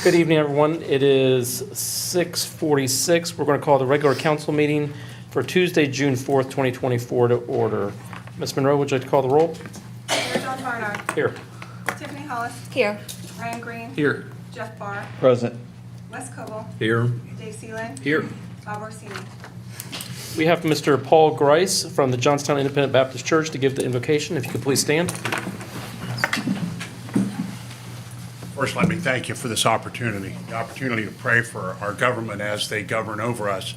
Good evening, everyone. It is 6:46. We're going to call the regular council meeting for Tuesday, June 4th, 2024 to order. Ms. Monroe, would you like to call the roll? Mayor John Barnard. Here. Tiffany Hollis. Here. Ryan Green. Here. Jeff Barr. Present. Wes Cobble. Here. Dave Seeland. Here. Bob Orsini. We have Mr. Paul Grice from the Johnstown Independent Baptist Church to give the invocation. If you could please stand. First, let me thank you for this opportunity. The opportunity to pray for our government as they govern over us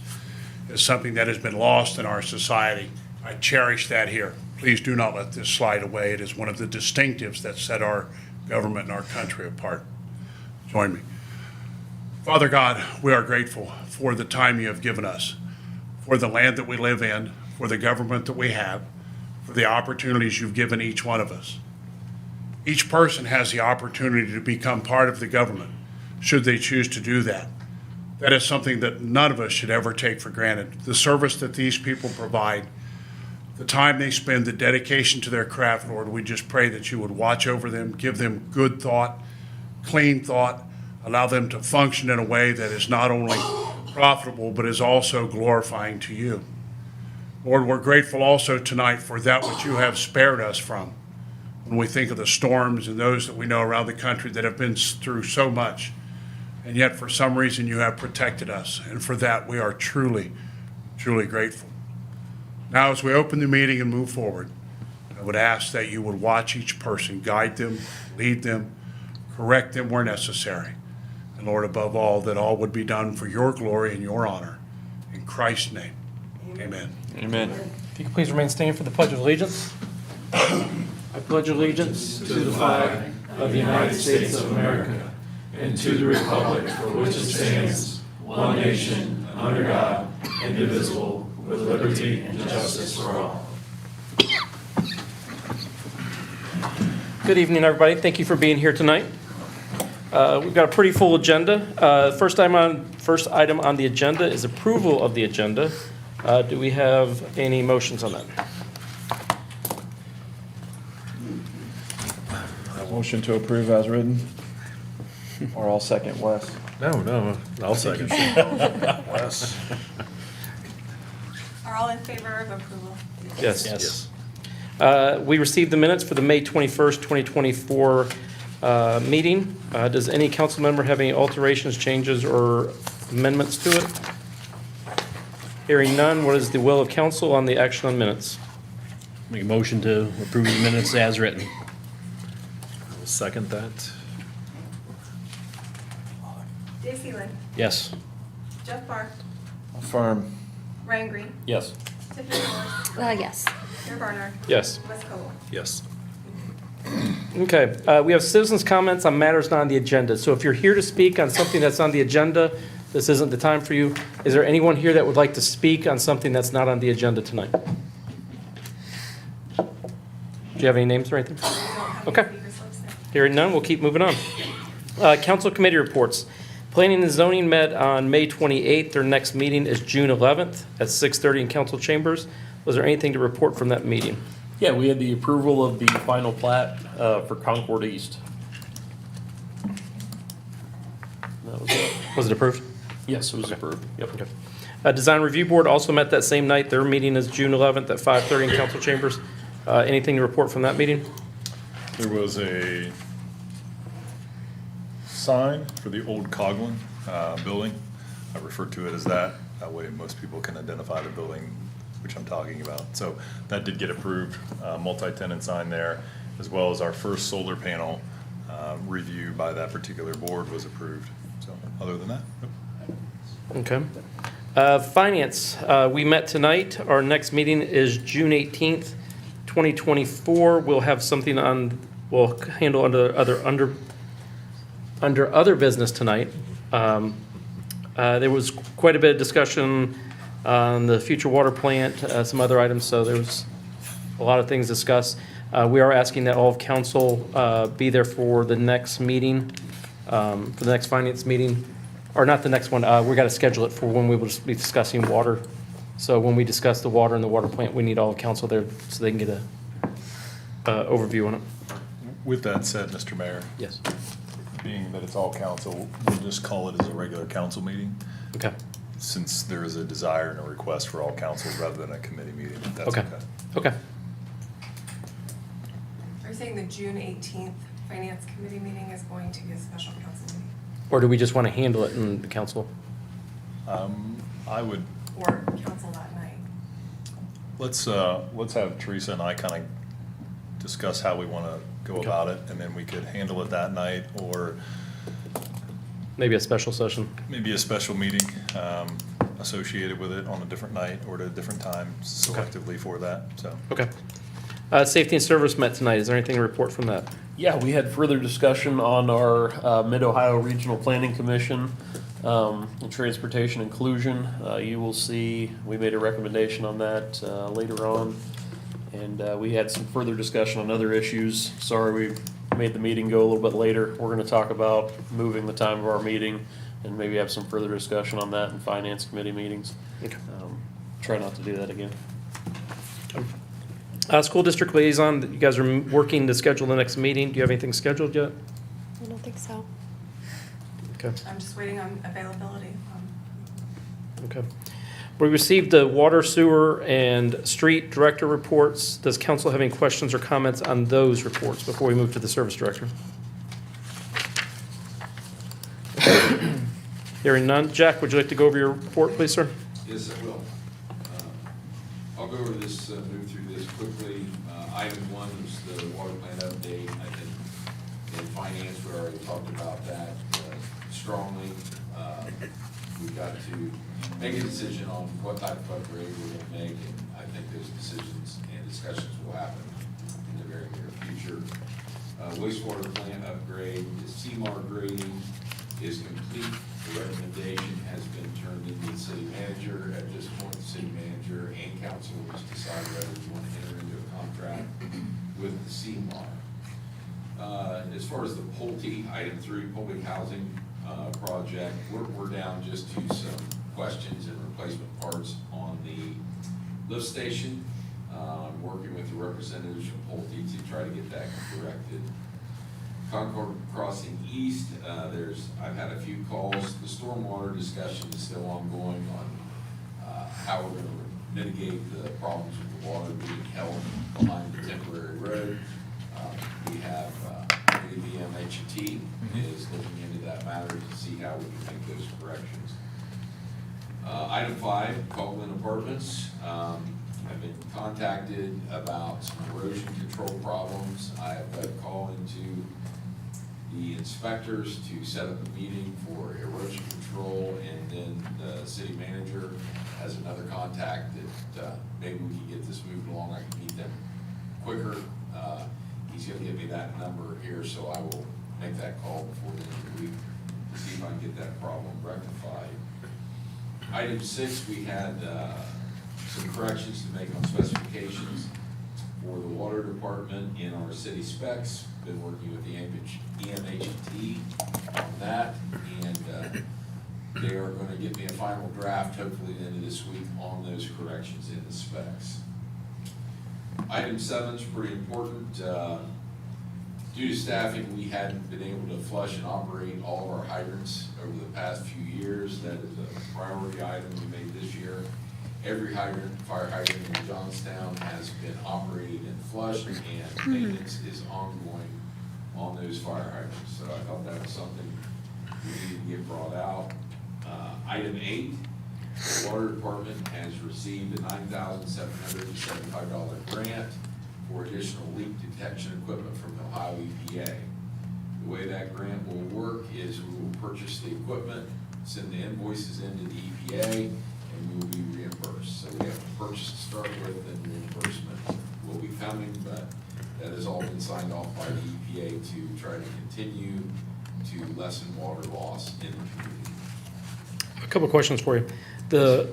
is something that has been lost in our society. I cherish that here. Please do not let this slide away. It is one of the distinctives that set our government and our country apart. Join me. Father God, we are grateful for the time you have given us, for the land that we live in, for the government that we have, for the opportunities you've given each one of us. Each person has the opportunity to become part of the government, should they choose to do that. That is something that none of us should ever take for granted. The service that these people provide, the time they spend, the dedication to their craft, Lord, we just pray that you would watch over them, give them good thought, clean thought, allow them to function in a way that is not only profitable, but is also glorifying to you. Lord, we're grateful also tonight for that which you have spared us from. When we think of the storms and those that we know around the country that have been through so much, and yet for some reason you have protected us, and for that we are truly, truly grateful. Now as we open the meeting and move forward, I would ask that you would watch each person, guide them, lead them, correct them where necessary, and Lord, above all, that all would be done for your glory and your honor. In Christ's name, amen. Amen. If you could please remain standing for the Pledge of Allegiance. I pledge allegiance to the flag of the United States of America and to the republic for which it stands, one nation, under God, indivisible, with liberty and justice for all. Good evening, everybody. Thank you for being here tonight. We've got a pretty full agenda. First item on the agenda is approval of the agenda. Do we have any motions on that? Motion to approve as written. Or I'll second Wes. No, I'll second. Wes. Are all in favor of approval? Yes. We received the minutes for the May 21st, 2024 meeting. Does any council member have any alterations, changes, or amendments to it? Hearing none, what is the will of council on the action on minutes? Make a motion to approve the minutes as written. I'll second that. Dave Seeland. Yes. Jeff Barr. Affirm. Ryan Green. Yes. Tiffany Hollis. Yes. Mayor Barnard. Yes. Wes Cobble. Yes. Okay, we have citizens' comments on matters not on the agenda. So if you're here to speak on something that's on the agenda, this isn't the time for you. Is there anyone here that would like to speak on something that's not on the agenda tonight? Do you have any names or anything? Okay. Hearing none, we'll keep moving on. Council committee reports. Planning and zoning met on May 28th. Their next meeting is June 11th at 6:30 in council chambers. Was there anything to report from that meeting? Yeah, we had the approval of the final plat for Concord East. That was it. Was it approved? Yes, it was approved. Yep. Okay. Design Review Board also met that same night. Their meeting is June 11th at 5:30 in council chambers. Anything to report from that meeting? There was a sign for the old Coglin building. I refer to it as that. That way most people can identify the building which I'm talking about. So that did get approved, multi-tenant sign there, as well as our first solar panel review by that particular board was approved. So other than that, nope. Okay. Finance, we met tonight. Our next meeting is June 18th, 2024. We'll have something on, we'll handle under other business tonight. There was quite a bit of discussion on the future water plant, some other items, so there was a lot of things discussed. We are asking that all of council be there for the next meeting, for the next finance meeting, or not the next one. We got to schedule it for when we will be discussing water. So when we discuss the water and the water plant, we need all of council there so they can get a overview on it. With that said, Mr. Mayor, Yes. being that it's all council, we'll just call it as a regular council meeting, Okay, since there is a desire and a request for all councils rather than a committee meeting, if that's okay, okay. okay. Are you saying the June 18th Finance Committee meeting is going to be a special council meeting? Or do we just want to handle it in the council? I would, Or council that night? let's have Teresa and I kind of discuss how we want to go Okay. about it, and then we could handle it that night, or Maybe a special session? maybe a special meeting associated with it on a different night or at a different time selectively for that, so. Okay. Safety and Service met tonight. Is there anything to report from that? Yeah, we had further discussion on our Mid-Ohio Regional Planning Commission, and transportation inclusion. You will see, we made a recommendation on that later on. And we had some further discussion on other issues. Sorry we made the meeting go a little bit later. We're gonna talk about moving the time of our meeting and maybe have some further discussion on that in finance committee meetings. Okay. Try not to do that again. School District Liaison, you guys are working to schedule the next meeting. Do you have anything scheduled yet? I don't think so. Okay, I'm just waiting on availability. okay. We received the water, sewer, and street director reports. Does council have any questions or comments on those reports before we move to the service director? Hearing none. Jack, would you like to go over your report, please, sir? Yes, I will. I'll go over this, move through this quickly. Item one is the water plant update. I think in finance, we already talked about that strongly. We've got to make a decision on what type of upgrade we're going to make, and I think those decisions and discussions will happen in the very near future. Wastewater plant upgrade, the CMAR grading is complete. The recommendation has been turned into the city manager. At this point, the city manager and council must decide whether we want to enter into a contract with the CMAR. As far as the Pulte, item 3, public housing project, we're down just to some questions and replacement parts on the lift station. I'm working with the representatives from Pulte to try to get that corrected. Concord Crossing East, I've had a few calls. The stormwater discussion is still ongoing on how we're going to mitigate the problems with the water being held behind the temporary road. We have ABM is looking into that matter to see how we can make those corrections. Item 5, Coughlin Apartments. I've been contacted about some erosion control problems. I have got a call into the inspectors to set up a meeting for erosion control, and then the city manager has another contact that maybe we can get this moved along. I can meet them quicker. He's gonna give me that number here, so I will make that call before the end of the week to see if I can get that problem rectified. Item 6, we had some corrections to make on specifications for the water department in our city specs. Been working with the EMHT on that, and they are going to give me a final draft hopefully the end of this week on those corrections in the specs. Item 7 is pretty important. Due to staffing, we hadn't been able to flush and operate all of our hydrants over the past few years. That is a priority item we made this year. Every hydrant, fire hydrant in Johnstown has been operated and flushed, and maintenance is ongoing on those fire hydrants. So I thought that was something we needed to get brought out. Item 8, the water department has received a $9,775 grant for additional leak detection equipment from the Ohio EPA. The way that grant will work is we will purchase the equipment, send the invoices into the EPA, and we will be reimbursed. So we have to purchase to start with, and reimbursement will be coming, but that has all been signed off by the EPA to try to continue to lessen water loss in the community. A couple of questions for you. The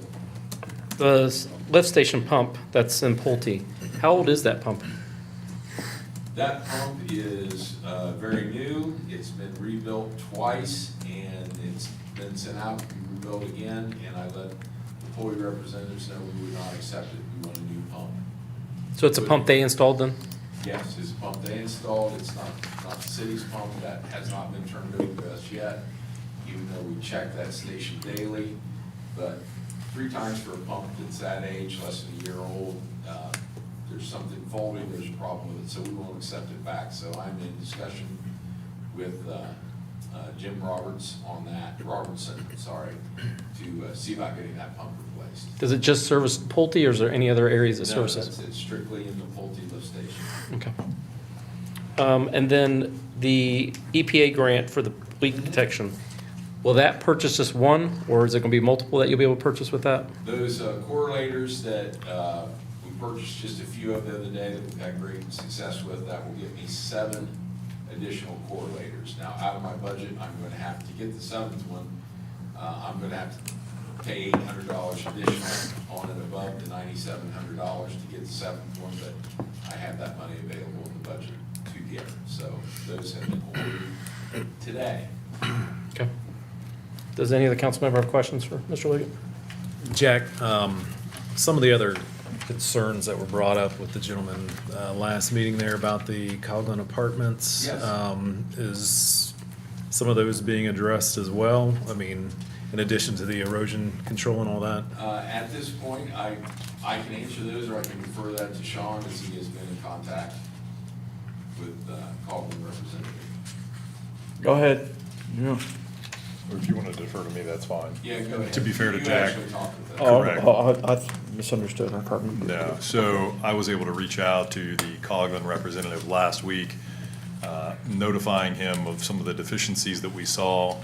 lift station pump that's in Pulte, how old is that pump? That pump is very new. It's been rebuilt twice, and it's been sent out to be rebuilt again, and I let the Pulte representatives know we would not accept it. We want a new pump. So it's a pump they installed then? Yes, it's a pump they installed. It's not not the city's pump, that has not been turned over to us yet, even though we check that station daily. But 3 times for a pump that's that age, less than a year old, there's something faulty, there's a problem with it, so we won't accept it back. So I'm in discussion with Jim Robertson, sorry, to see about getting that pump replaced. Does it just service Pulte, or is there any other areas it No, services? it's strictly in the Pulte lift station. Okay. And then the EPA grant for the leak detection, will that purchase just one, or is it gonna be multiple that you'll be able to purchase with that? Those correlators that we purchased just a few of the other day that we've had great success with, that will give me 7 additional correlators. Now, out of my budget, I'm gonna have to get the 7th one. I'm gonna have to pay $800 additional on and above the $9,700 to get the 7th one, but I have that money available in the budget to get. So those have been ordered today. Okay. Does any of the council member have questions for Mr. Liggett? Jack, some of the other concerns that were brought up with the gentleman last meeting there about the Coghlan Apartments. Yes. Is some of those being addressed as well? I mean, in addition to the erosion control and all that? At this point, I can answer those, or I can refer that to Sean, as he has been in contact with Coghlan representative. Go ahead. Yeah. Or if you want to defer to me, that's fine. Yeah, go ahead. To be fair to You Jack. actually talked with them. Oh, Correct. I misunderstood. I thought. No, so I was able to reach out to the Coghlan representative last week, notifying him of some of the deficiencies that we saw.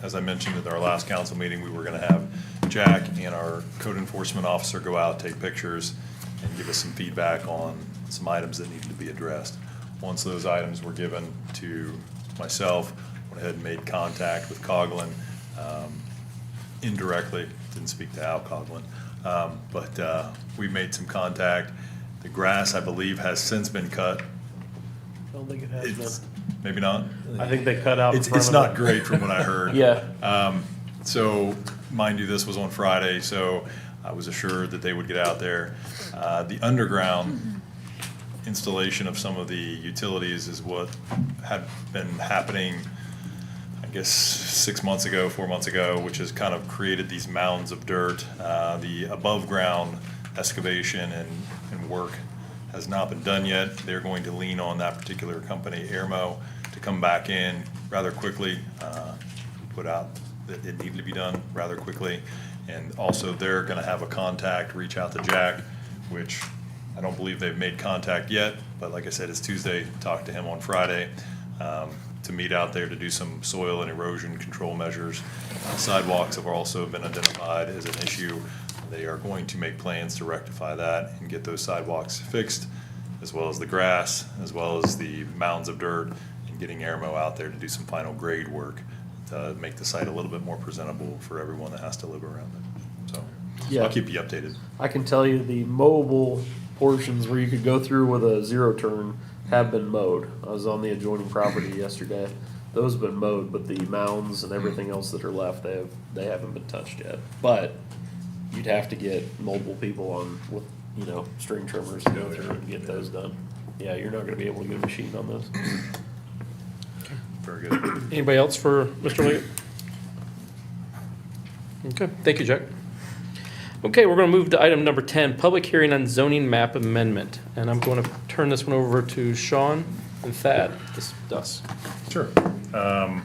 As I mentioned at our last council meeting, we were gonna have Jack and our code enforcement officer go out, take pictures, and give us some feedback on some items that needed to be addressed. Once those items were given to myself, went ahead and made contact with Coghlan, indirectly, didn't speak to Al Coghlan, but we made some contact. The grass, I believe, has since been cut. I don't think it has It's, been. maybe not? I think they cut out in It's front of not it. great from what I heard. Yeah. So, mind you, this was on Friday, so I was assured that they would get out there. The underground installation of some of the utilities is what had been happening, I guess, 6 months ago, 4 months ago, which has kind of created these mounds of dirt. The above-ground excavation and work has not been done yet. They're going to lean on that particular company, Airmo, to come back in rather quickly, put out that it needed to be done rather quickly. And also, they're gonna have a contact, reach out to Jack, which I don't believe they've made contact yet, but like I said, it's Tuesday, talked to him on Friday, to meet out there to do some soil and erosion control measures. Sidewalks have also been identified as an issue. They are going to make plans to rectify that and get those sidewalks fixed, as well as the grass, as well as the mounds of dirt, and getting Airmo out there to do some final grade work to make the site a little bit more presentable for everyone that has to live around it. So Yeah. I'll keep you updated. I can tell you the mowable portions where you could go through with a zero turn have been mowed. I was on the adjoining property yesterday. Those have been mowed, but the mounds and everything else that are left, they haven't been touched yet. But you'd have to get mobile people on with, string trimmers to go through and get those done. Yeah, you're not gonna be able to get a machine on those. Very good. Anybody else for Mr. Liggett? Okay, thank you, Jack. Okay, we're going to move to item number 10, public hearing on zoning map amendment. And I'm going to turn this one over to Sean and Thad to discuss. Sure. I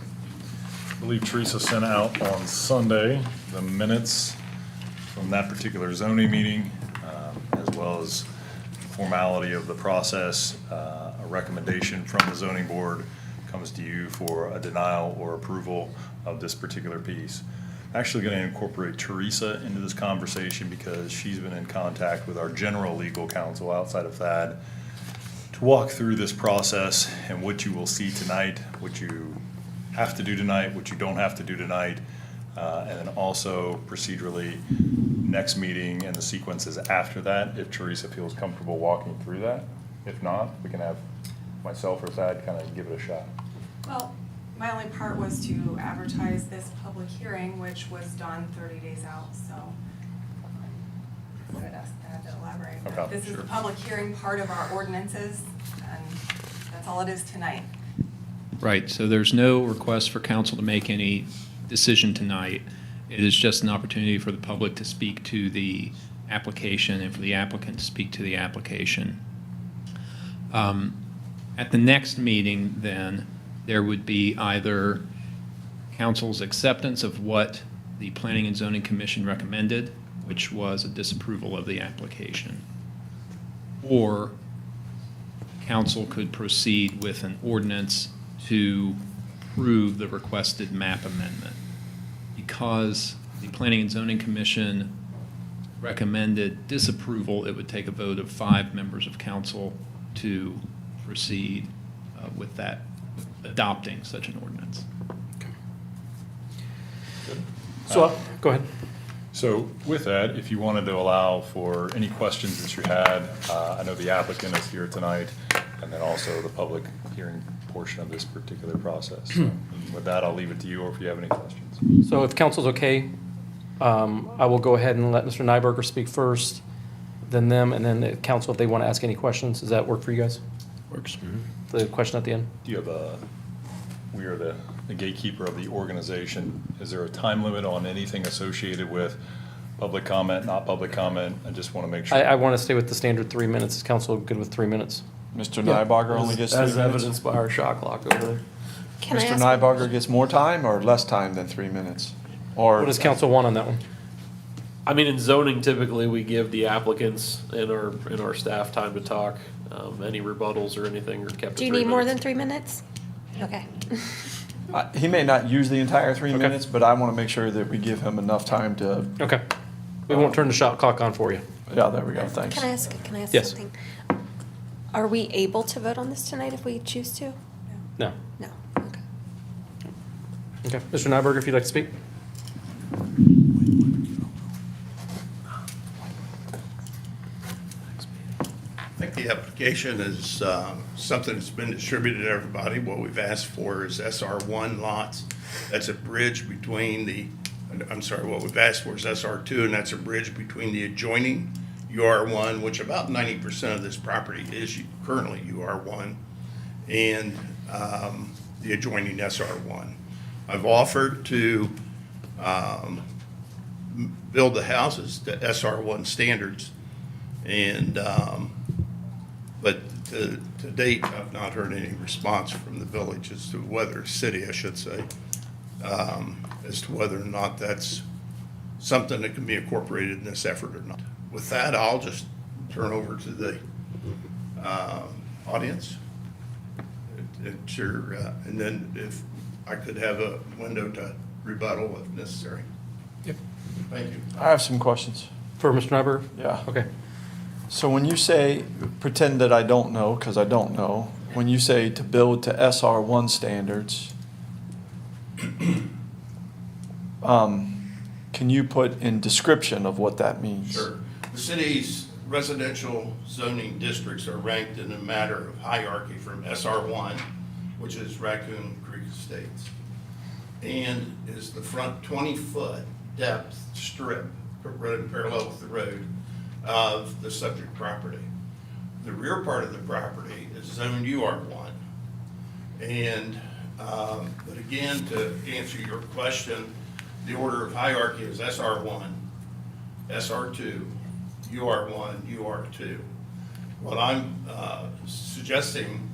believe Teresa sent out on Sunday the minutes from that particular zoning meeting, as well as the formality of the process. A recommendation from the zoning board comes to you for a denial or approval of this particular piece. Actually going to incorporate Teresa into this conversation because she's been in contact with our general legal counsel outside of Thad to walk through this process and what you will see tonight, what you have to do tonight, what you don't have to do tonight, and then also procedurally, next meeting and the sequences after that, if Teresa feels comfortable walking through that. If not, we can have myself or Thad kind of give it a shot. Well, my only part was to advertise this public hearing, which was done 30 days out, so I would ask Thad to elaborate. But Okay, this is sure. the public hearing part of our ordinances, and that's all it is tonight. Right, so there's no request for council to make any decision tonight. It is just an opportunity for the public to speak to the application and for the applicant to speak to the application. At the next meeting, then, there would be either council's acceptance of what the Planning and Zoning Commission recommended, which was a disapproval of the application, or council could proceed with an ordinance to approve the requested map amendment. Because the Planning and Zoning Commission recommended disapproval, it would take a vote of 5 members of council to proceed with that, adopting such an ordinance. So, go ahead. So with that, if you wanted to allow for any questions that you had, I know the applicant is here tonight, and then also the public hearing portion of this particular process. So with that, I'll leave it to you, or if you have any questions. So if council's okay, I will go ahead and let Mr. Nyberger speak first, then them, and then the council, if they want to ask any questions. Does that work for you guys? Works. The question at the end? Do you have we are the gatekeeper of the organization. Is there a time limit on anything associated with public comment, not public comment? I just want to make sure. I want to stay with the standard 3 minutes. Is council good with 3 minutes? Mr. Nybarger only gets 3 As minutes? evidenced by our shot clock over there. Can I Mr. ask? Nybarger gets more time or less time than 3 minutes? Or What does council want on that one? I mean, in zoning, typically, we give the applicants and our staff time to talk. Any rebuttals or anything are kept to 3 minutes. Do you need more than 3 minutes? Okay. He may not use the entire 3 minutes, but I want to make sure that we give him enough time to, Okay. We won't turn the shot clock on for you. yeah, there we go, thanks. Can I ask Yes. something? Are we able to vote on this tonight if we choose to? No. No. Okay. Okay. Mr. Nyberger, if you'd like to speak? I think the application is something that's been distributed to everybody. What we've asked for is SR1 lots. That's a bridge between what we've asked for is SR2, and that's a bridge between the adjoining UR1, which about 90% of this property is currently UR1, and the adjoining SR1. I've offered to build the houses to SR1 standards, and but to date, I've not heard any response from the village as to whether, city, I should say, as to whether or not that's something that can be incorporated in this effort or not. With that, I'll just turn over to the audience. And then if I could have a window to rebuttal if necessary. Yep. Thank you. I have some questions. For Mr. Nyberger? Yeah. Okay. So when you say, pretend that I don't know, because I don't know, when you say to build to SR1 standards, can you put in description of what that means? Sure. The city's residential zoning districts are ranked in a matter of hierarchy from SR1, which is Raccoon Creek Estates, and is the front 20-foot depth strip running parallel with the road of the subject property. The rear part of the property is zoned UR1. And, but again, to answer your question, the order of hierarchy is SR1, SR2, UR1, UR2. What I'm suggesting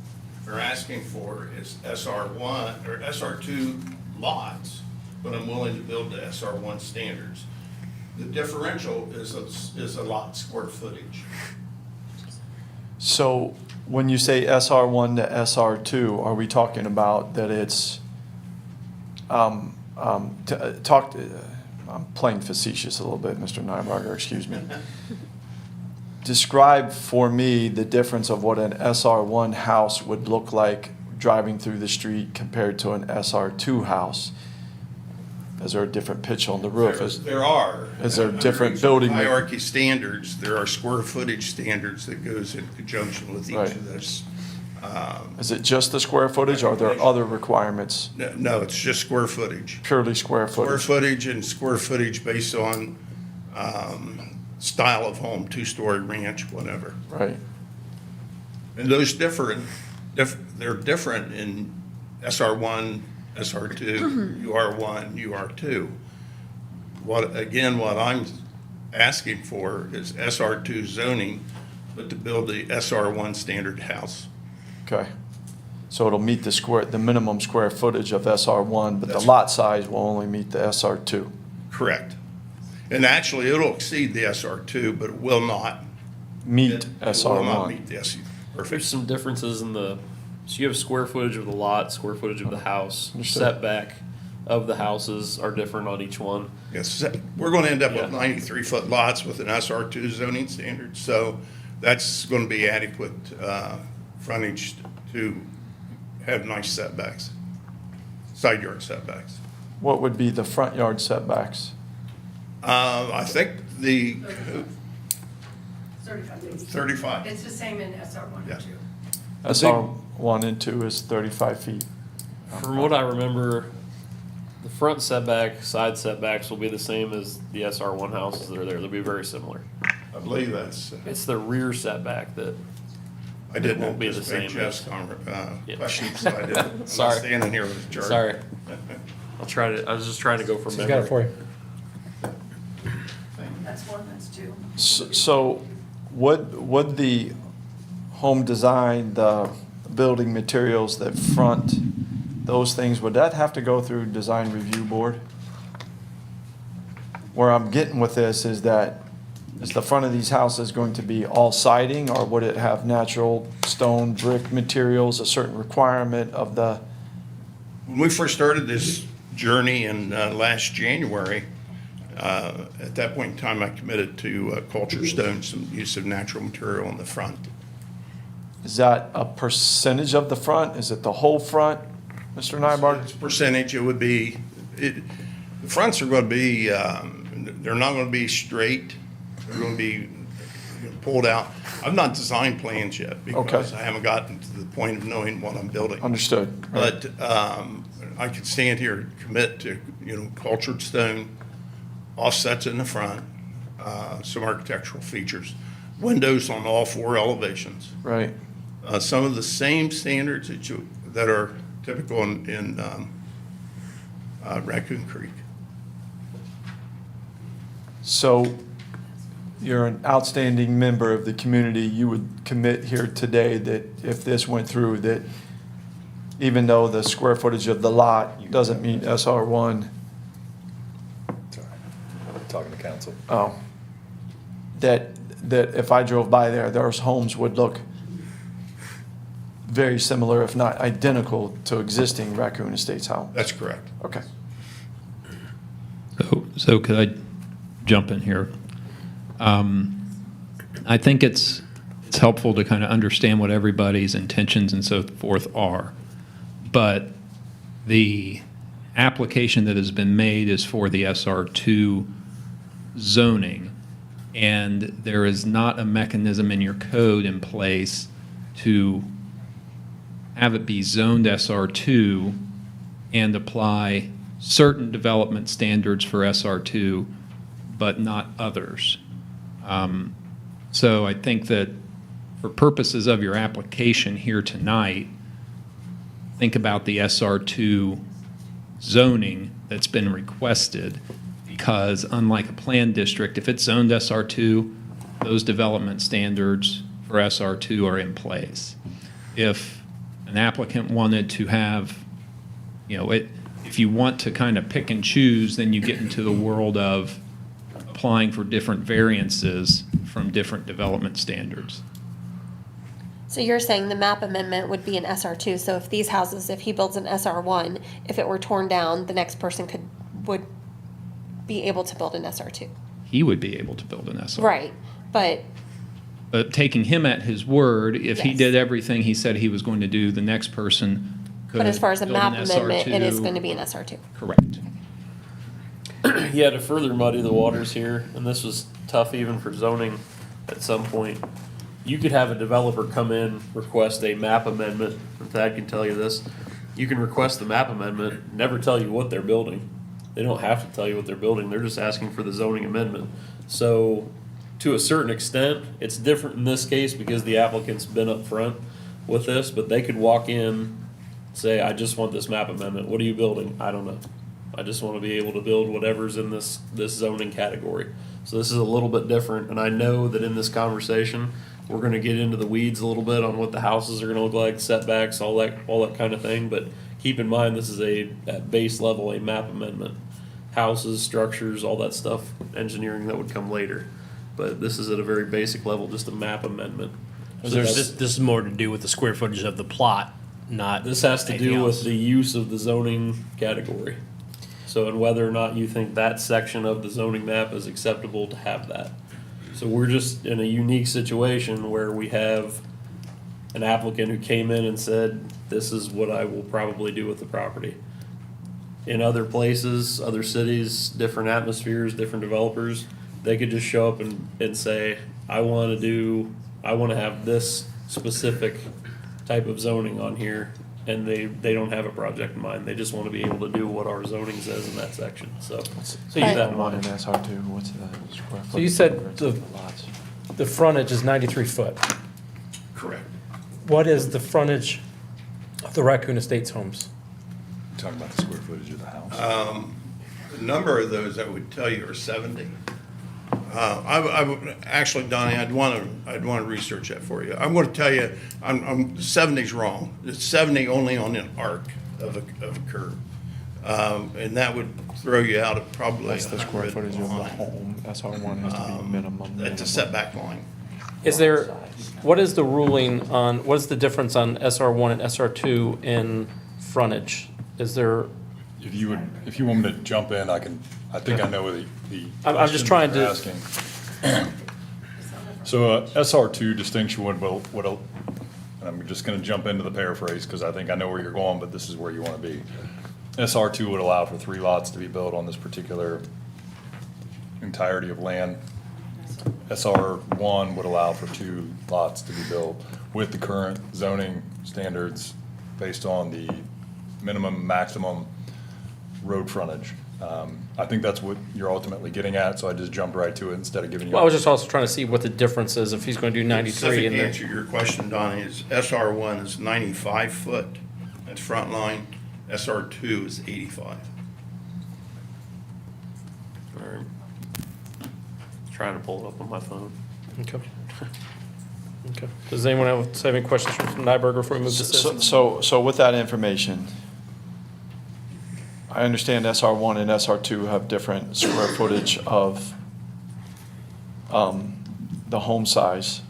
or asking for is SR1 or SR2 lots, but I'm willing to build to SR1 standards. The differential is a lot square footage. So when you say SR1 to SR2, are we talking about that it's, I'm playing facetious a little bit, Mr. Nybarger, excuse me. Describe for me the difference of what an SR1 house would look like driving through the street compared to an SR2 house. Is there a different pitch on the roof? There are. Is there Under different each building? hierarchy standards, there are square footage standards that goes in conjunction with each Right. of those. Is it just the square footage, or are there other requirements? No, it's just square footage. Purely square Square footage? footage and square footage based on style of home, two-story ranch, whatever. Right. And those they're different in SR1, SR2, UR1, UR2. What I'm asking for is SR2 zoning, but to build the SR1 standard house. Okay. So it'll meet the minimum square footage of SR1, but the That's- lot size will only meet the SR2. Correct. And actually, it'll exceed the SR2, but it will not. Meet It will not SR1. meet the SU. There's Perfect. some differences in the, so you have square footage of the lot, square footage of the house, Understood. setback of the houses are different on each one. Yes, we're going to end up with Yeah. 93-foot lots with an SR2 zoning standard, so that's going to be adequate frontage to have nice setbacks, side yard setbacks. What would be the front yard setbacks? I think the 35 feet. 35, It's the same in SR1 Yeah. and 2. SR1 and 2 is 35 feet. From what I remember, the front setback, side setbacks will be the same as the SR1 houses that are there. They'll be very similar. I believe that's, It's the rear setback that, I didn't won't be the anticipate same Jeff's Yeah. questions, so I didn't. I'm not Sorry. standing here with a chart. sorry. I was just trying to go from She's memory. got it for you. That's 1, that's 2. So would the home design, the building materials that front, those things, would that have to go through design review board? Where I'm getting with this is that, is the front of these houses going to be all siding, or would it have natural stone, brick materials, a certain requirement of the, When we first started this journey in last January, at that point in time, I committed to culture stone, some use of natural material in the front. is that a percentage of the front? Is it the whole front, Mr. Nybark? Its percentage, it would be, the fronts are going to be, they're not going to be straight. They're going to be pulled out. I've not designed plans yet because Okay. I haven't gotten to the point of knowing what I'm building. Understood. But I could stand here and commit to, cultured stone, offsets in the front, some architectural features, windows on all 4 elevations. Right. Some of the same standards that are typical in Raccoon Creek. So you're an outstanding member of the community. You would commit here today that if this went through, that even though the square footage of the lot doesn't meet SR1, Sorry, talking to council. that if I drove by there, those homes would look very similar, if not identical, to existing Raccoon Estates home. That's correct. Okay. So could I jump in here? I think it's helpful to kind of understand what everybody's intentions and so forth are. But the application that has been made is for the SR2 zoning, and there is not a mechanism in your code in place to have it be zoned SR2 and apply certain development standards for SR2, but not others. So I think that for purposes of your application here tonight, think about the SR2 zoning that's been requested, because unlike a planned district, if it's zoned SR2, those development standards for SR2 are in place. If an applicant wanted to have, if you want to kind of pick and choose, then you get into the world of applying for different variances from different development standards. So you're saying the map amendment would be an SR2, so if these houses, if he builds an SR1, if it were torn down, the next person would be able to build an SR2? He would be able to build an SR. Right, but, But taking him at his word, if he Yes. did everything he said he was going to do, the next person could but as far as a build an map amendment, it is SR2. going to be an SR2. Correct. Yeah, to further muddy the waters here, and this was tough even for zoning at some point, you could have a developer come in, request a map amendment, and Thad can tell you this. You can request the map amendment, never tell you what they're building. They don't have to tell you what they're building, they're just asking for the zoning amendment. So, to a certain extent, it's different in this case because the applicant's been up front with this, but they could walk in say, I just want this map amendment. What are you building? I don't know. I just want to be able to build whatever's in this zoning category. So this is a little bit different, and I know that in this conversation, we're gonna get into the weeds a little bit on what the houses are gonna look like, setbacks, all that kind of thing, but keep in mind, this is at base level, a map amendment. Houses, structures, all that stuff, engineering that would come later. But this is at a very basic level, just a map amendment. So This that's- this is more to do with the square footage of the plot, not. This has to anything do with else. the use of the zoning category. So, and whether or not you think that section of the zoning map is acceptable to have that. So we're just in a unique situation where we have an applicant who came in and said, this is what I will probably do with the property. In other places, other cities, different atmospheres, different developers, they could just show up and say, I want to have this specific type of zoning on here, and they don't have a project in mind. They just want to be able to do what our zoning says in that section, so. So keep you, that in One mind. in SR2, what's the square so you footage said difference the, of the lots? the frontage is 93 foot. Correct. What is the frontage of the Raccoon Estates homes? Talking about the square footage of the house. A number of those I would tell you are 70. I would, actually, Donnie, I'd want to research that for you. I'm going to tell you, 70's wrong. It's 70 only on an arc of a curve. And that would throw you out at probably That's the square 100 footage of the line. home, SR1 has to be minimum. That's a setback line. Is there, what is the ruling on, what is the difference on SR1 and SR2 in frontage? Is there, If you want me to jump in, I think I know the I'm just question trying you're to- asking. So SR2 distinction would, and I'm just gonna jump into the paraphrase, because I think I know where you're going, but this is where you wanna be. SR2 would allow for 3 lots to be built on this particular entirety of land. SR1 would allow for 2 lots to be built with the current zoning standards based on the minimum, maximum road frontage. I think that's what you're ultimately getting at, so I just jumped right to it instead of giving you. well, I was just also trying to see what the difference is if he's going to do 93 Specific and then. answer to your question, Donnie, is SR1 is 95 foot. That's front line. SR2 is 85. All right. Trying to pull it up on my phone. Okay. Okay. Does anyone else have any questions from Nyberger before we move to citizens? So with that information, I understand SR1 and SR2 have different square footage of the home size.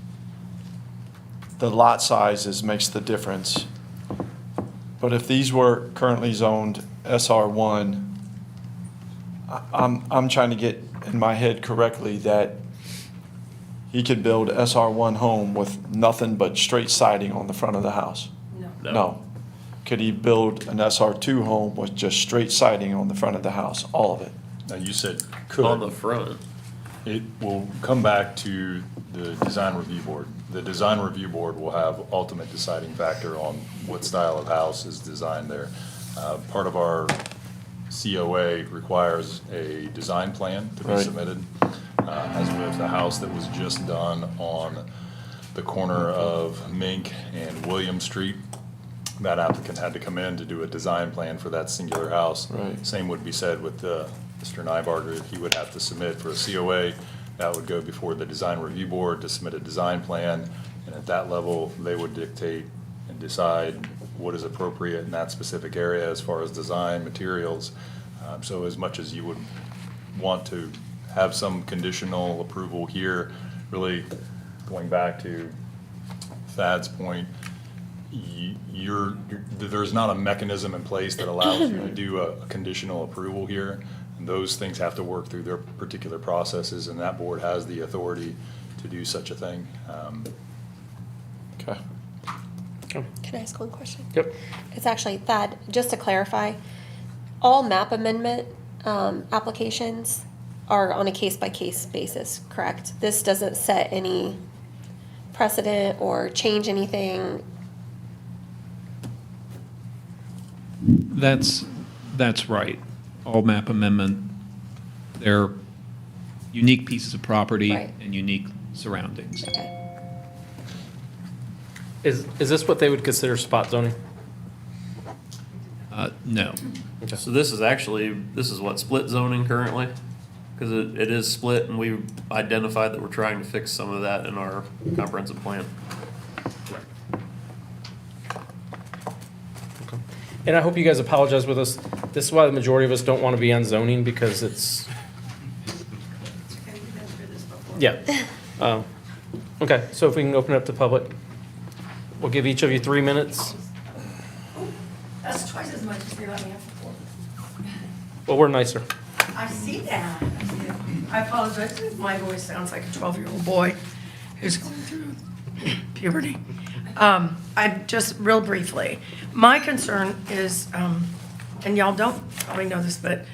The lot size makes the difference. But if these were currently zoned SR1, I'm trying to get in my head correctly that he could build SR1 home with nothing but straight siding on the front of the house. No. No. Could he build an SR2 home with just straight siding on the front of the house, all of it? Now, you said On the could. front. It will come back to the design review board. The design review board will have ultimate deciding factor on what style of house is designed there. Part of our COA requires a design plan to be Right. submitted, as with the house that was just done on the corner of Mink and William Street. That applicant had to come in to do a design plan for that singular house. Right. Same would be said with Mr. Nybarger. He would have to submit for a COA. That would go before the design review board to submit a design plan. And at that level, they would dictate and decide what is appropriate in that specific area as far as design, materials. So as much as you would want to have some conditional approval here, really going back to Thad's point, there's not a mechanism in place that allows you to do a conditional approval here. And those things have to work through their particular processes, and that board has the authority to do such a thing. Okay. Oh, Can I ask one question? Yep. It's actually that, just to clarify, all map amendment applications are on a case-by-case basis, correct? This doesn't set any precedent or change anything. That's right. All map amendment, they're unique pieces of property Right. and unique surroundings. Okay. Is this what they would consider spot zoning? No. So this is what, split zoning currently? Because it is split, and we've identified that we're trying to fix some of that in our comprehensive plan. And I hope you guys apologize with us. This is why the majority of us don't want to be on zoning, because it's, Okay, we've been through this before. yeah. Okay, so if we can open it up to public, we'll give each of you 3 minutes. That's twice as much as they let me have before. Well, we're nicer. I see that. I apologize if my voice sounds like a 12-year-old boy who's going through puberty. I just, real briefly, my concern is, and y'all don't probably know this, but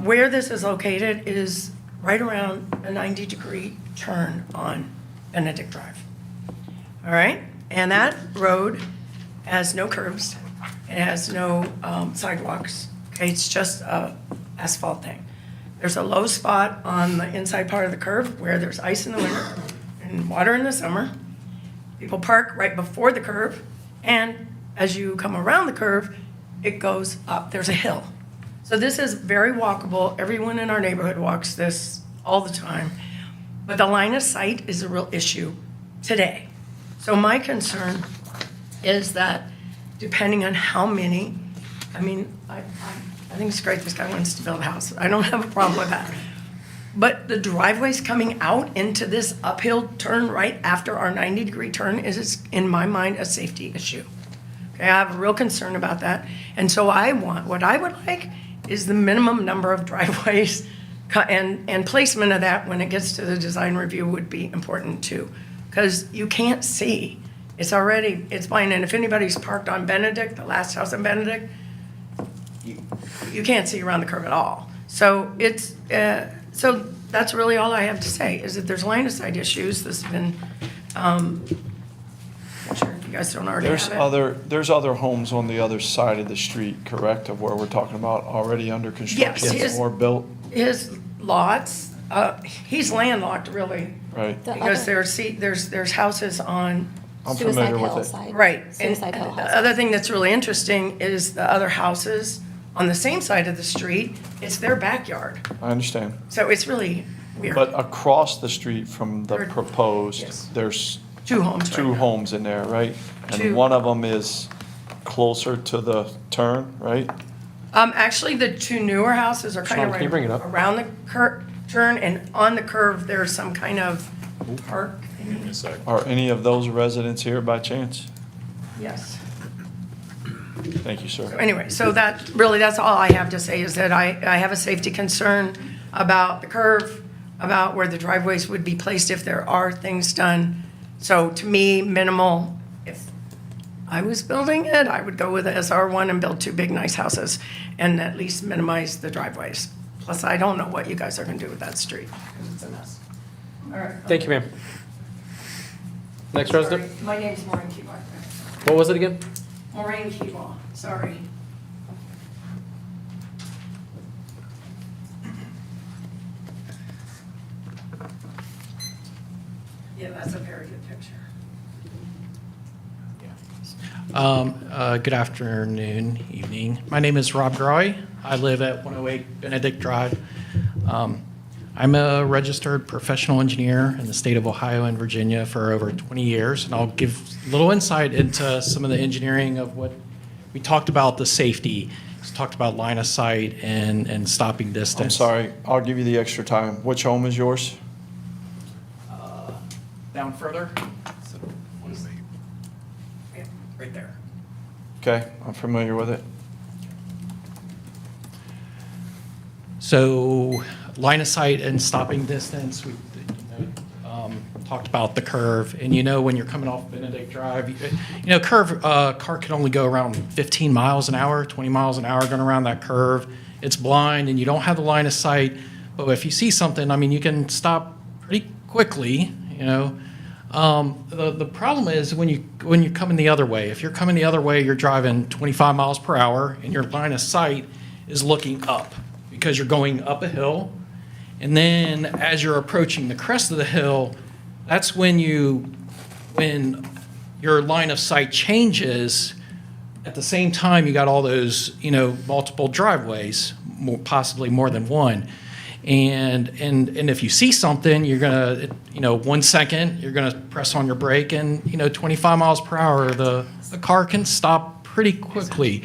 where this is located is right around a 90-degree turn on Benedict Drive. All right? And that road has no curbs. It has no sidewalks. Okay, it's just a asphalt thing. There's a low spot on the inside part of the curve where there's ice in the winter and water in the summer. People park right before the curve, and as you come around the curve, it goes up. There's a hill. So this is very walkable. Everyone in our neighborhood walks this all the time. But the line of sight is a real issue today. So my concern is that depending on how many, I mean, I think it's great this guy wants to build a house. I don't have a problem with that. But the driveways coming out into this uphill turn right after our 90-degree turn is, in my mind, a safety issue. Okay, I have a real concern about that. And so what I would like is the minimum number of driveways and placement of that when it gets to the design review would be important too. Because you can't see. It's blind. And if anybody's parked on Benedict, the last house on Benedict, you can't see around the curve at all. So so that's really all I have to say, is that there's line of sight issues. This has been, I'm sure if you guys don't already have it. There's other homes on the other side of the street, correct, of where we're talking about already under construction Yes. or built, His lots, he's landlocked really, right? The because other- there's houses on, I'm Suicide familiar Hill with it. side. right. And Suicide Hill the has other it. thing that's really interesting is the other houses on the same side of the street, it's their backyard. I understand. So it's really weird. But across the street from the There- proposed, yes. there's Two homes right two now. homes in there, right? And Two. one of them is closer to the turn, right? Actually, the two newer houses are kind Sean, of can you bring it up? around the turn, and on the curve, there's some kind of park. Give me a sec. Are any of those residents here by chance? Yes. Thank you, So sir. anyway, so that's all I have to say, is that I have a safety concern about the curve, about where the driveways would be placed if there are things done. So to me, minimal. If I was building it, I would go with the SR1 and build two big, nice houses and at least minimize the driveways. Plus, I don't know what you guys are gonna do with that street, because it's a mess. All right. Thank you, ma'am. Next resident. Sorry, my name's Maureen Keebaugh. What was it again? Maureen Keebaugh, sorry. Yeah, that's a very good picture. Good afternoon, evening. My name is Rob Groy. I live at 108 Benedict Drive. I'm a registered professional engineer in the state of Ohio and Virginia for over 20 years, and I'll give a little insight into some of the engineering of what we talked about, the safety. We talked about line of sight and stopping distance. I'm sorry, I'll give you the extra time. Which home is yours? Down further. Yeah, right there. Okay, I'm familiar with it. So line of sight and stopping distance, we talked about the curve. And when you're coming off Benedict Drive, car can only go around 15 miles an hour, 20 miles an hour going around that curve. It's blind and you don't have the line of sight. But if you see something, you can stop pretty quickly, The problem is when you're coming the other way. If you're coming the other way, you're driving 25 miles per hour and your line of sight is looking up because you're going up a hill. And then as you're approaching the crest of the hill, that's when your line of sight changes At the same time, you got all those, multiple driveways, possibly more than one. And if you see something, you're gonna, 1 second, you're gonna press on your brake and, 25 miles per hour, the car can stop pretty quickly.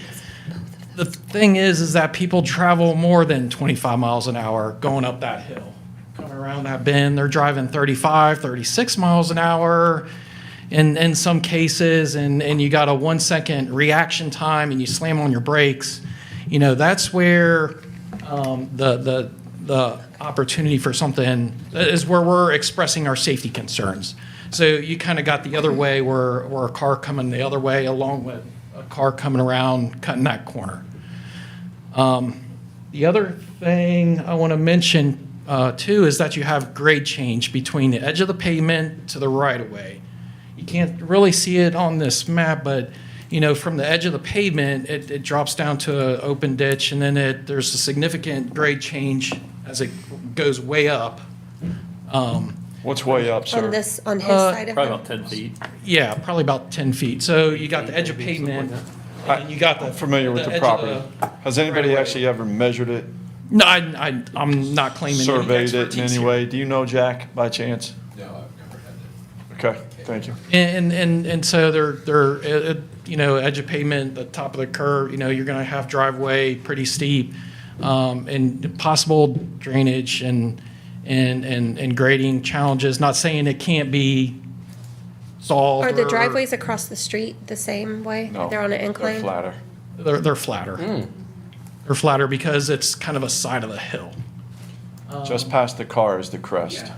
The thing is that people travel more than 25 miles an hour going up that hill. Coming around that bend, they're driving 35, 36 miles an hour in some cases, and you got a 1 second reaction time and you slam on your brakes. That's where the opportunity for something is where we're expressing our safety concerns. So you kind of got the other way where a car coming the other way along with a car coming around cutting that corner. The other thing I want to mention too is that you have grade change between the edge of the pavement to the right of way. You can't really see it on this map, but from the edge of the pavement, it drops down to an open ditch, and then there's a significant grade change as it goes way up. What's way up, sir? On his side of Probably him? about 10 feet. Yeah, probably about 10 feet. So you got the edge of pavement, and you got the. I'm familiar with the edge of property. Has anybody right-of-way. actually ever measured it, No, I'm not claiming any surveyed it in expertise any here. way? Do you know, Jack, by chance? No, I've never had that. Okay, thank you. And so they're edge of pavement, the top of the curve, you're gonna have driveway pretty steep, and possible drainage and grading challenges. Not saying it can't be solved. Are the or- driveways across the street the same way? No. They're on an They're incline? flatter. They're flatter. They're flatter because it's kind of a side of the hill. Just past the car is the crest. Yeah.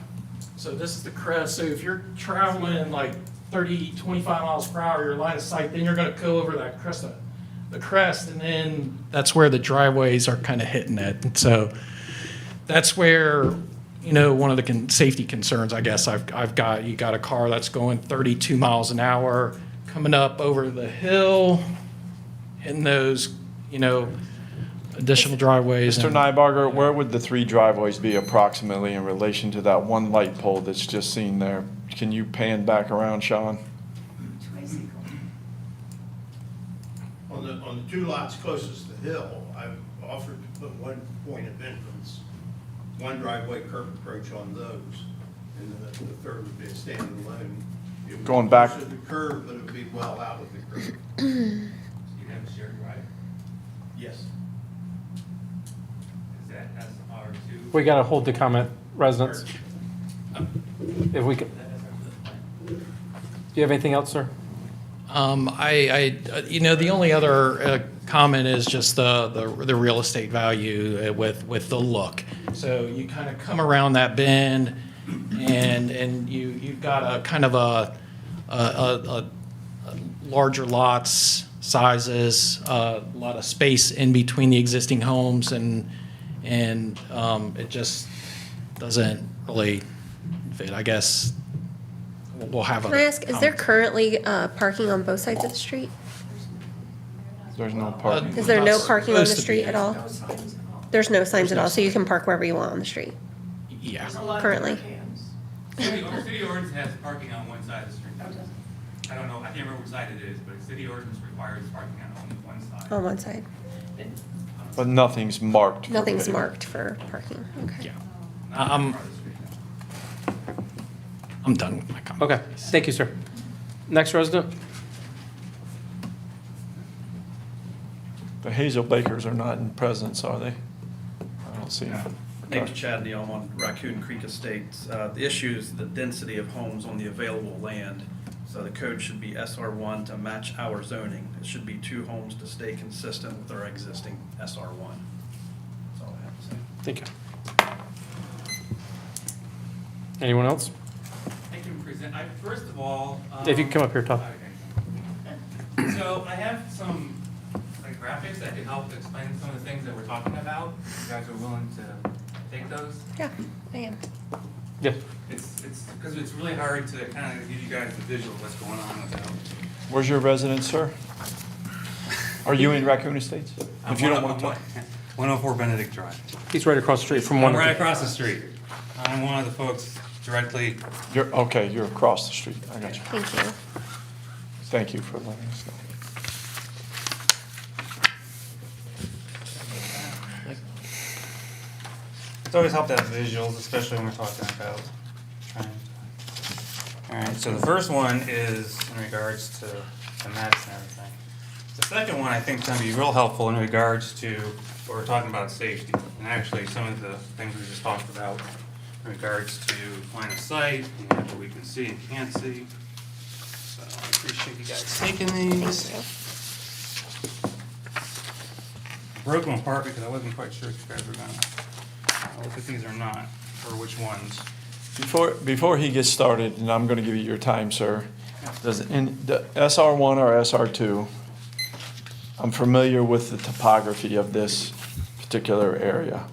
So this is the crest. So if you're traveling like 30, 25 miles per hour, your line of sight, then you're gonna go over that crest, and then that's where the driveways are kind of hitting it. And so that's where, one of the safety concerns, I guess, I've got, you got a car that's going 32 miles an hour, coming up over the hill, hitting those, additional driveways. Mr. and- Nybarger, where would the 3 driveways be approximately in relation to that one light pole that's just seen there? Can you pan back around, Sean? On the 2 lots closest to the hill, I've offered to put 1 point of entrance, 1 driveway curb approach on those, and then the third would be a standalone. It would be Going back- closer to the curb, but it would be well out of the curb. You have a shared drive? Yes. Is that SR2? We got to hold the comment, residents. If we could, do you have anything else, sir? The only other comment is just the real estate value with the look. So you kind of come around that bend, and you've got a kind of a larger lots, sizes, a lot of space in between the existing homes, and it just doesn't really fit. I guess we'll have a. Can I ask, is there currently parking on both sides of the street? There's no parking. Is there no parking on the Supposed to be. street at all? There's no signs at all, so you can park wherever you want on the street Yeah. currently? City ordinance has parking on one side of the street. I don't know, I can't remember which side it is, but city ordinance requires parking on only one side. On one side? But nothing's marked. for Nothing's pavement. marked for parking, okay. Yeah. Not I'm- part of the street, no. I'm done with my comment. Okay, thank you, sir. Next resident? The Hazel Bakers are not in presence, are they? I don't see them. Name's Chad Neal, I'm on Raccoon Creek Estates. The issue is the density of homes on the available land. So the code should be SR1 to match our zoning. It should be 2 homes to stay consistent with our existing SR1. That's all I have to say. Thank you. Anyone else? I can present, first of all. If you could come up here, Todd. Okay. So I have some graphics that can help explain some of the things that we're talking about. If you guys are willing to take those? Yeah, I am. Yeah. It's because it's really hard to kind of give you guys the visual of what's going on with them. Where's your residence, sir? Are you in Raccoon Estates? If you don't want to talk. 104 Benedict Drive. He's right across the street from I'm one. right across the street. I'm one of the folks directly. You're, okay, you're across the street. I got you. Thank you. Thank you for letting us know. It's always helped to have visuals, especially when we're talking about trying. Alright, so the first one is in regards to the maps and everything. The second one I think is gonna be real helpful in regards to what we're talking about safety. And actually, some of the things we just talked about in regards to line of sight, and what we can see and can't see. So I appreciate you guys taking these. I broke them apart because I wasn't quite sure if you guys were gonna look at these or not, or which ones. Before he gets started, and I'm gonna give you your time, sir, the SR1 or SR2, I'm familiar with the topography of this particular area.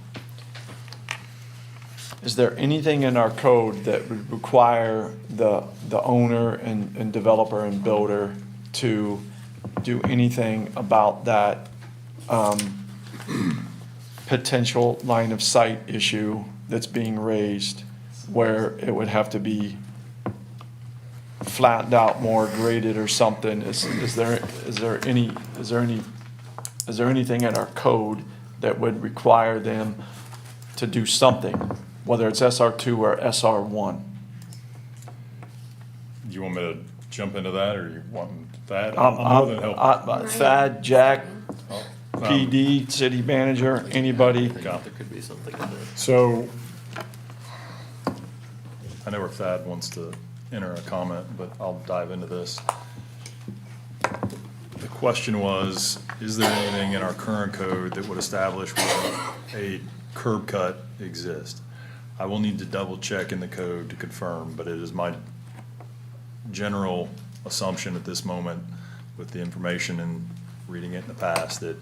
Is there anything in our code that would require the owner and developer and builder to do anything about that potential line of sight issue that's being raised, where it would have to be flattened out more, graded or something? Is there anything in our code that would require them to do something, whether it's SR2 or SR1? Do you want me to jump into that, or you want that? I'm more than helpful. Thad, Jack, Oh, PD, city manager, anybody? There could be something in there. So, I know where Thad wants to enter a comment, but I'll dive into this. The question was, is there anything in our current code that would establish where a curb cut exists? I will need to double check in the code to confirm, but it is my general assumption at this moment, with the information and reading it in the past, that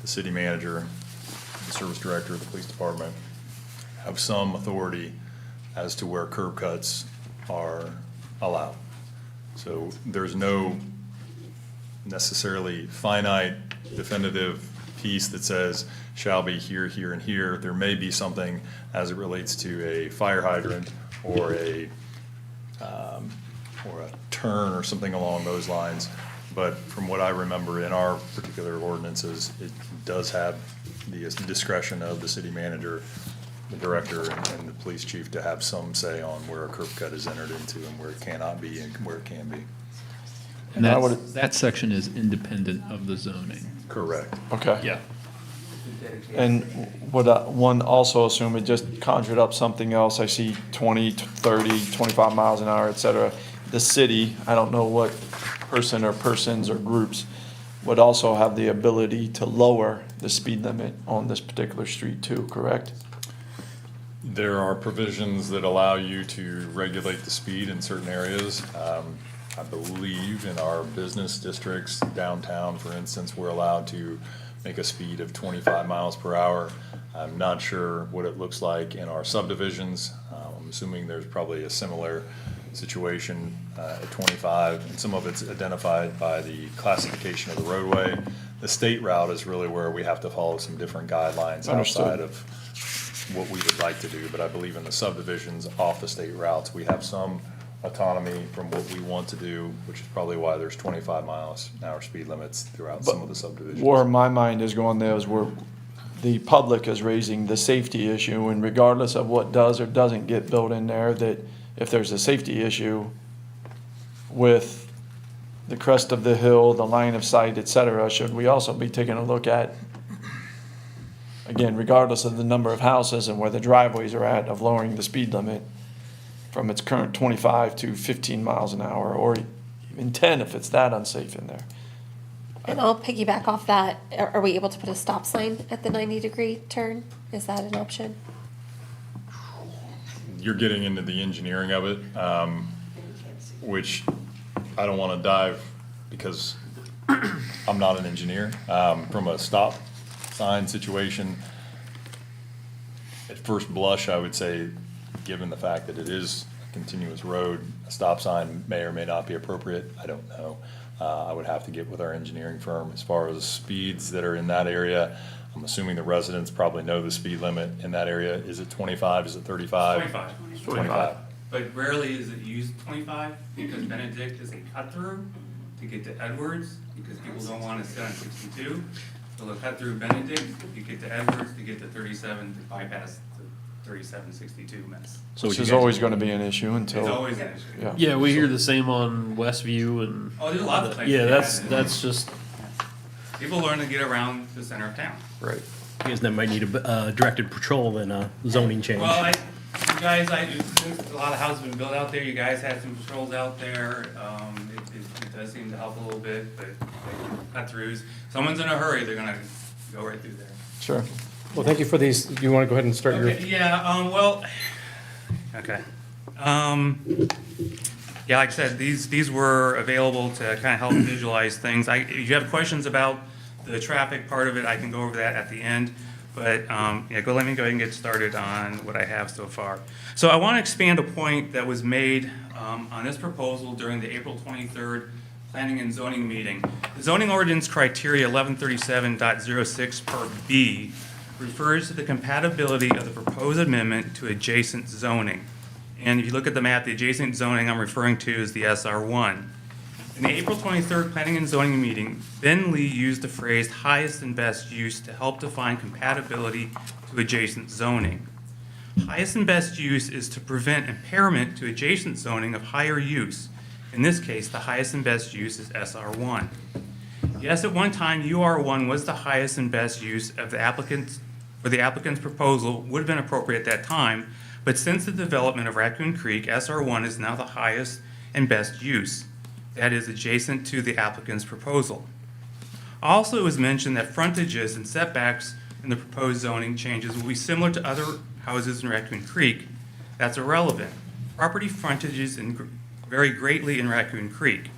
the city manager, the service director of the police department have some authority as to where curb cuts are allowed. So there's no necessarily finite definitive piece that says shall be here, here, and here. There may be something as it relates to a fire hydrant or a turn or something along those lines. But from what I remember in our particular ordinances, it does have the discretion of the city manager, the director, and the police chief to have some say on where a curb cut is entered into and where it cannot be and where it can be. And that section is independent of the zoning. Correct. Okay. Yeah. And would one also assume, it just conjured up something else, I see 20, 30, 25 miles an hour, et cetera. The city, I don't know what person or persons or groups, would also have the ability to lower the speed limit on this particular street too, correct? There are provisions that allow you to regulate the speed in certain areas. I believe in our business districts, downtown, for instance, we're allowed to make a speed of 25 miles per hour. I'm not sure what it looks like in our subdivisions. I'm assuming there's probably a similar situation at 25, and some of it's identified by the classification of the roadway. The state route is really where we have to follow some different guidelines Understood. outside of what we would like to do, but I believe in the subdivisions off the state routes, we have some autonomy from what we want to do, which is probably why there's 25 miles an hour speed limits throughout some of the subdivisions. Where my mind is going there is where the public is raising the safety issue, and regardless of what does or doesn't get built in there, that if there's a safety issue with the crest of the hill, the line of sight, et cetera, should we also be taking a look at, again, regardless of the number of houses and where the driveways are at, of lowering the speed limit from its current 25 to 15 miles an hour, or even 10 if it's that unsafe in there? And I'll piggyback off that. Are we able to put a stop sign at the 90-degree turn? Is that an option? You're getting into the engineering of it, which I don't want to dive because I'm not an engineer. From a stop sign situation, at first blush, I would say, given the fact that it is a continuous road, a stop sign may or may not be appropriate. I don't know. I would have to get with our engineering firm. As far as speeds that are in that area, I'm assuming the residents probably know the speed limit in that area. Is it 25? Is it 35? 25. 25. But rarely is it used 25 because Benedict is a cut through to get to Edwards because people don't want to sit on 62. So they'll cut through Benedict, you get to Edwards, to get to 37 to bypass 3762 mess. Which is always going to be an issue until. It's always an issue. Yeah. Yeah, we hear the same on Westview and. Oh, there's a lot of places. Yeah, yeah, that's just, People learn to get around the center of town. right. I guess that might need a directed patrol and a zoning change. Well, you guys, since a lot of houses have been built out there, you guys had some patrols out there. It does seem to help a little bit, but cut throughs. Someone's in a hurry, they're gonna go right through there. Sure. Well, thank you for these. Do you want to go ahead and start your? Okay, yeah, well, okay. Yeah, like I said, these were available to kind of help visualize things. If you have questions about the traffic part of it, I can go over that at the end. But, yeah, let me go ahead and get started on what I have so far. So I want to expand a point that was made on this proposal during the April 23rd Planning and Zoning meeting. The zoning ordinance criteria 1137.06 per B refers to the compatibility of the proposed amendment to adjacent zoning. And if you look at the map, the adjacent zoning I'm referring to is the SR1. In the April 23rd Planning and Zoning meeting, Ben Lee used the phrase highest and best use to help define compatibility to adjacent zoning. Highest and best use is to prevent impairment to adjacent zoning of higher use. In this case, the highest and best use is SR1. Yes, at one time, UR1 was the highest and best use of the applicant's proposal would have been appropriate at that time, but since the development of Raccoon Creek, SR1 is now the highest and best use. That is adjacent to the applicant's proposal. Also, it was mentioned that frontages and setbacks in the proposed zoning changes will be similar to other houses in Raccoon Creek. That's irrelevant. Property frontages vary greatly in Raccoon Creek.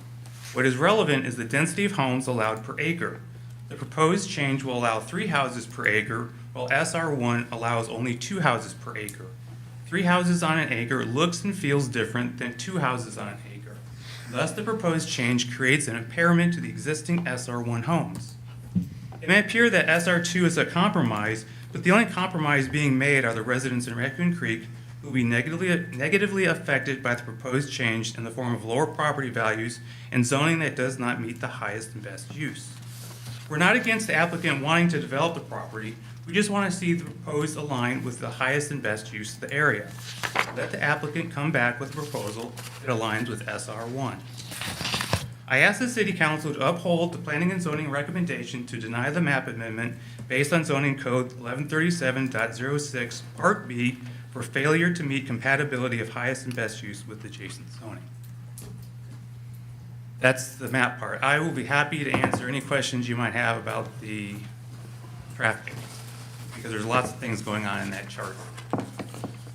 What is relevant is the density of homes allowed per acre. The proposed change will allow 3 houses per acre, while SR1 allows only 2 houses per acre. 3 houses on an acre looks and feels different than 2 houses on an acre. Thus, the proposed change creates an impairment to the existing SR1 homes. It may appear that SR2 is a compromise, but the only compromise being made are the residents in Raccoon Creek who will be negatively affected by the proposed change in the form of lower property values and zoning that does not meet the highest and best use. We're not against the applicant wanting to develop the property. We just want to see the proposed align with the highest and best use of the area. Let the applicant come back with a proposal that aligns with SR1. I ask the City Council to uphold the Planning and Zoning recommendation to deny the map amendment based on Zoning Code 1137.06 Part B for failure to meet compatibility of highest and best use with adjacent zoning. That's the map part. I will be happy to answer any questions you might have about the traffic, because there's lots of things going on in that chart.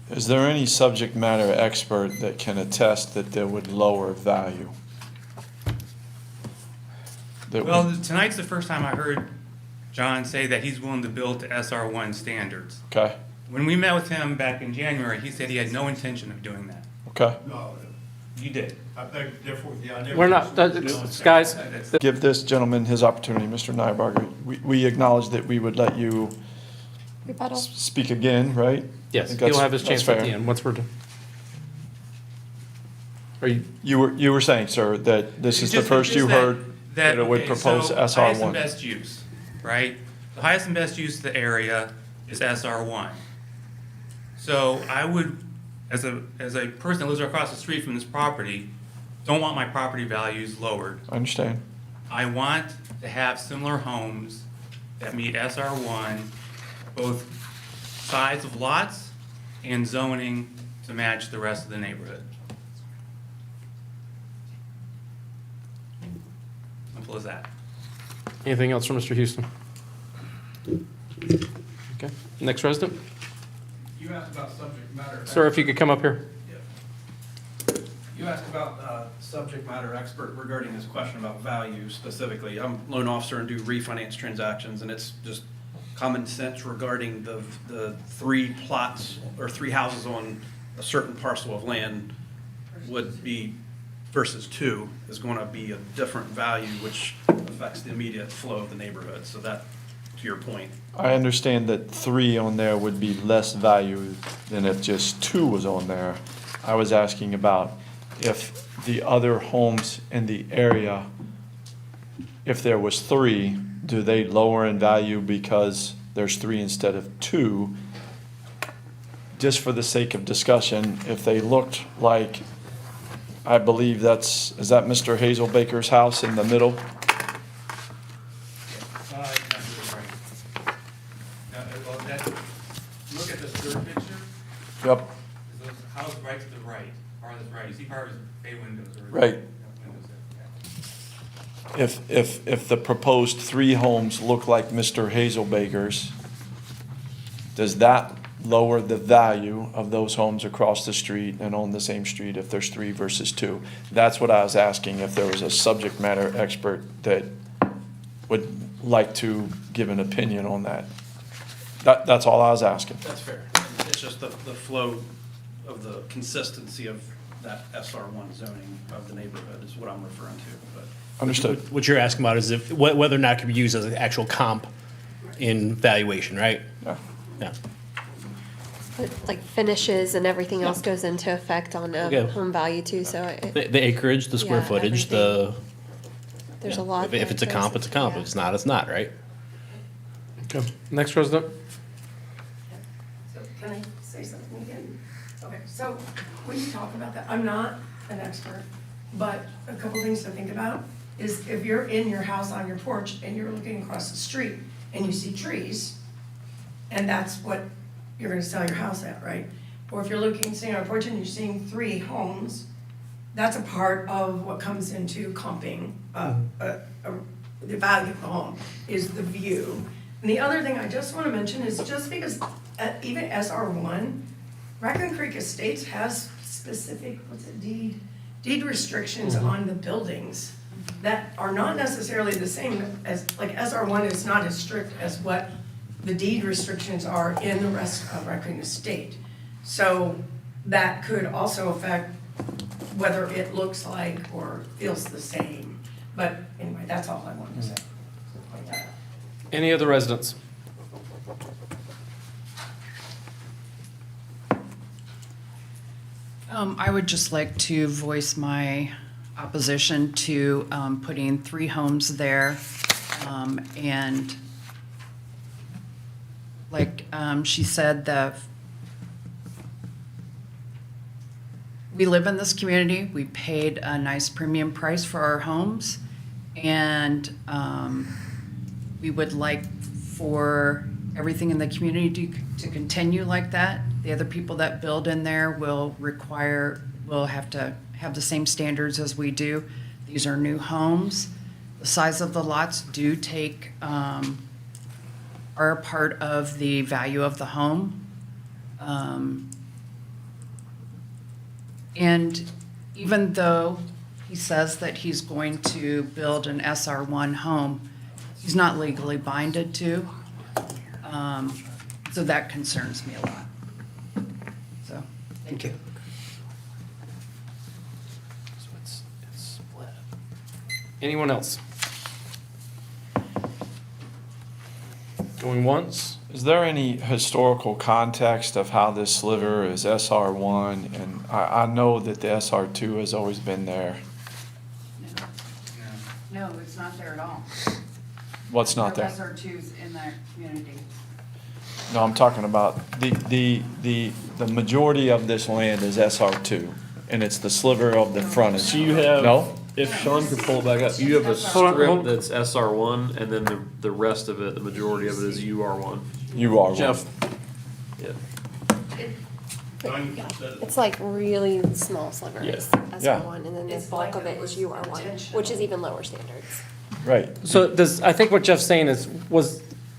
Is there any subject matter expert that can attest that there would lower value? Well, tonight's the first time I heard John say that he's willing to build to SR1 standards. Okay, When we met with him back in January, he said he had no intention of doing that. okay. No, You did. I beg to differ with you. I never. We're not, guys. Give this gentleman his opportunity, Mr. Nybarger. We acknowledge that we would let you Rebuttal. speak again, right? I Yes, think he'll that's- have his that's chance at the fair. end, once we're done. Are you, You were saying, sir, that this is the Just- first you just heard that it would okay, propose so Highest and SR1. best use, right? The highest and best use of the area is SR1. So I would, as a person that lives across the street from this property, don't want my property values lowered. I understand. I want to have similar homes that meet SR1, both size of lots and zoning to match the rest of the neighborhood. Simple as that. anything else from Mr. Houston? Okay, next resident? You asked about subject matter. Sir, if you could come up here. You asked about subject matter expert regarding this question about value specifically. I'm a loan officer and do refinance transactions, and it's just common sense regarding the 3 plots or 3 houses on a certain parcel of land would be versus 2 is going to be a different value, which affects the immediate flow of the neighborhood. So that, to your point. I understand that 3 on there would be less value than if just 2 was on there. I was asking about if the other homes in the area, if there was 3, do they lower in value because there's 3 instead of 2? just for the sake of discussion, if they looked like, I believe is that Mr. Hazel Baker's house in the middle? Look at this third picture. Yep. Is the house right to the right, farthest right. You see part of his bay windows. Right. Windows there. If the proposed 3 homes look like Mr. Hazel Baker's, does that lower the value of those homes across the street and on the same street if there's 3 versus 2? That's what I was asking, if there was a subject matter expert that would like to give an opinion on that. That's all I was asking. That's fair. It's just the flow of the consistency of that SR1 zoning of the neighborhood is what I'm referring to, but. Understood. What you're asking about is whether or not it could be used as an actual comp in valuation, right? Yeah. Yeah. But, like finishes and everything else goes into effect on Okay. home value too, so The acreage, the square Yeah, footage, there's a lot. If it's a comp, it's a comp. If it's not, it's not, right? Okay. Next resident? So can I say something again? Okay, so when you talk about that, I'm not an expert, but a couple things to think about is if you're in your house on your porch and you're looking across the street and you see trees, and that's what you're gonna sell your house at, right? Or if you're sitting on a porch and you're seeing 3 homes, that's a part of what comes into comping, the value of the home, is the view. And the other thing I just wanna mention is just because even SR1, Raccoon Creek Estates has specific, deed restrictions on the buildings that are not necessarily the same as, like SR1 is not as strict as what the deed restrictions are in the rest of Raccoon Estate. So that could also affect whether it looks like or feels the same. But anyway, that's all I wanted to say. Point that out. Any other residents? I would just like to voice my opposition to putting 3 homes there. And like she said, we live in this community. We paid a nice premium price for our homes. And we would like for everything in the community to continue like that. The other people that build in there will have to have the same standards as we do. These are new homes. The size of the lots do are a part of the value of the home. And even though he says that he's going to build an SR1 home, he's not legally binded to. So that concerns me a lot. So, thank you. So it's split. Anyone else? Going once? Is there any historical context of how this sliver is SR1? And I know that the SR2 has always been there. No, it's not there at all. What's not there? SR2's in that community. No, I'm talking about the majority of this land is SR2, and it's the sliver of the frontage. So you have, No? if Sean could pull it back up, you have a Hold on, hold on. strip that's SR1, and then the rest of it, the majority of it is UR1. You are one. Jeff? Yeah. It's like really small slivers, Yeah. SR1, and then the It's bulk like of it is UR1, which is even lower standards. Right. So I think what Jeff's saying is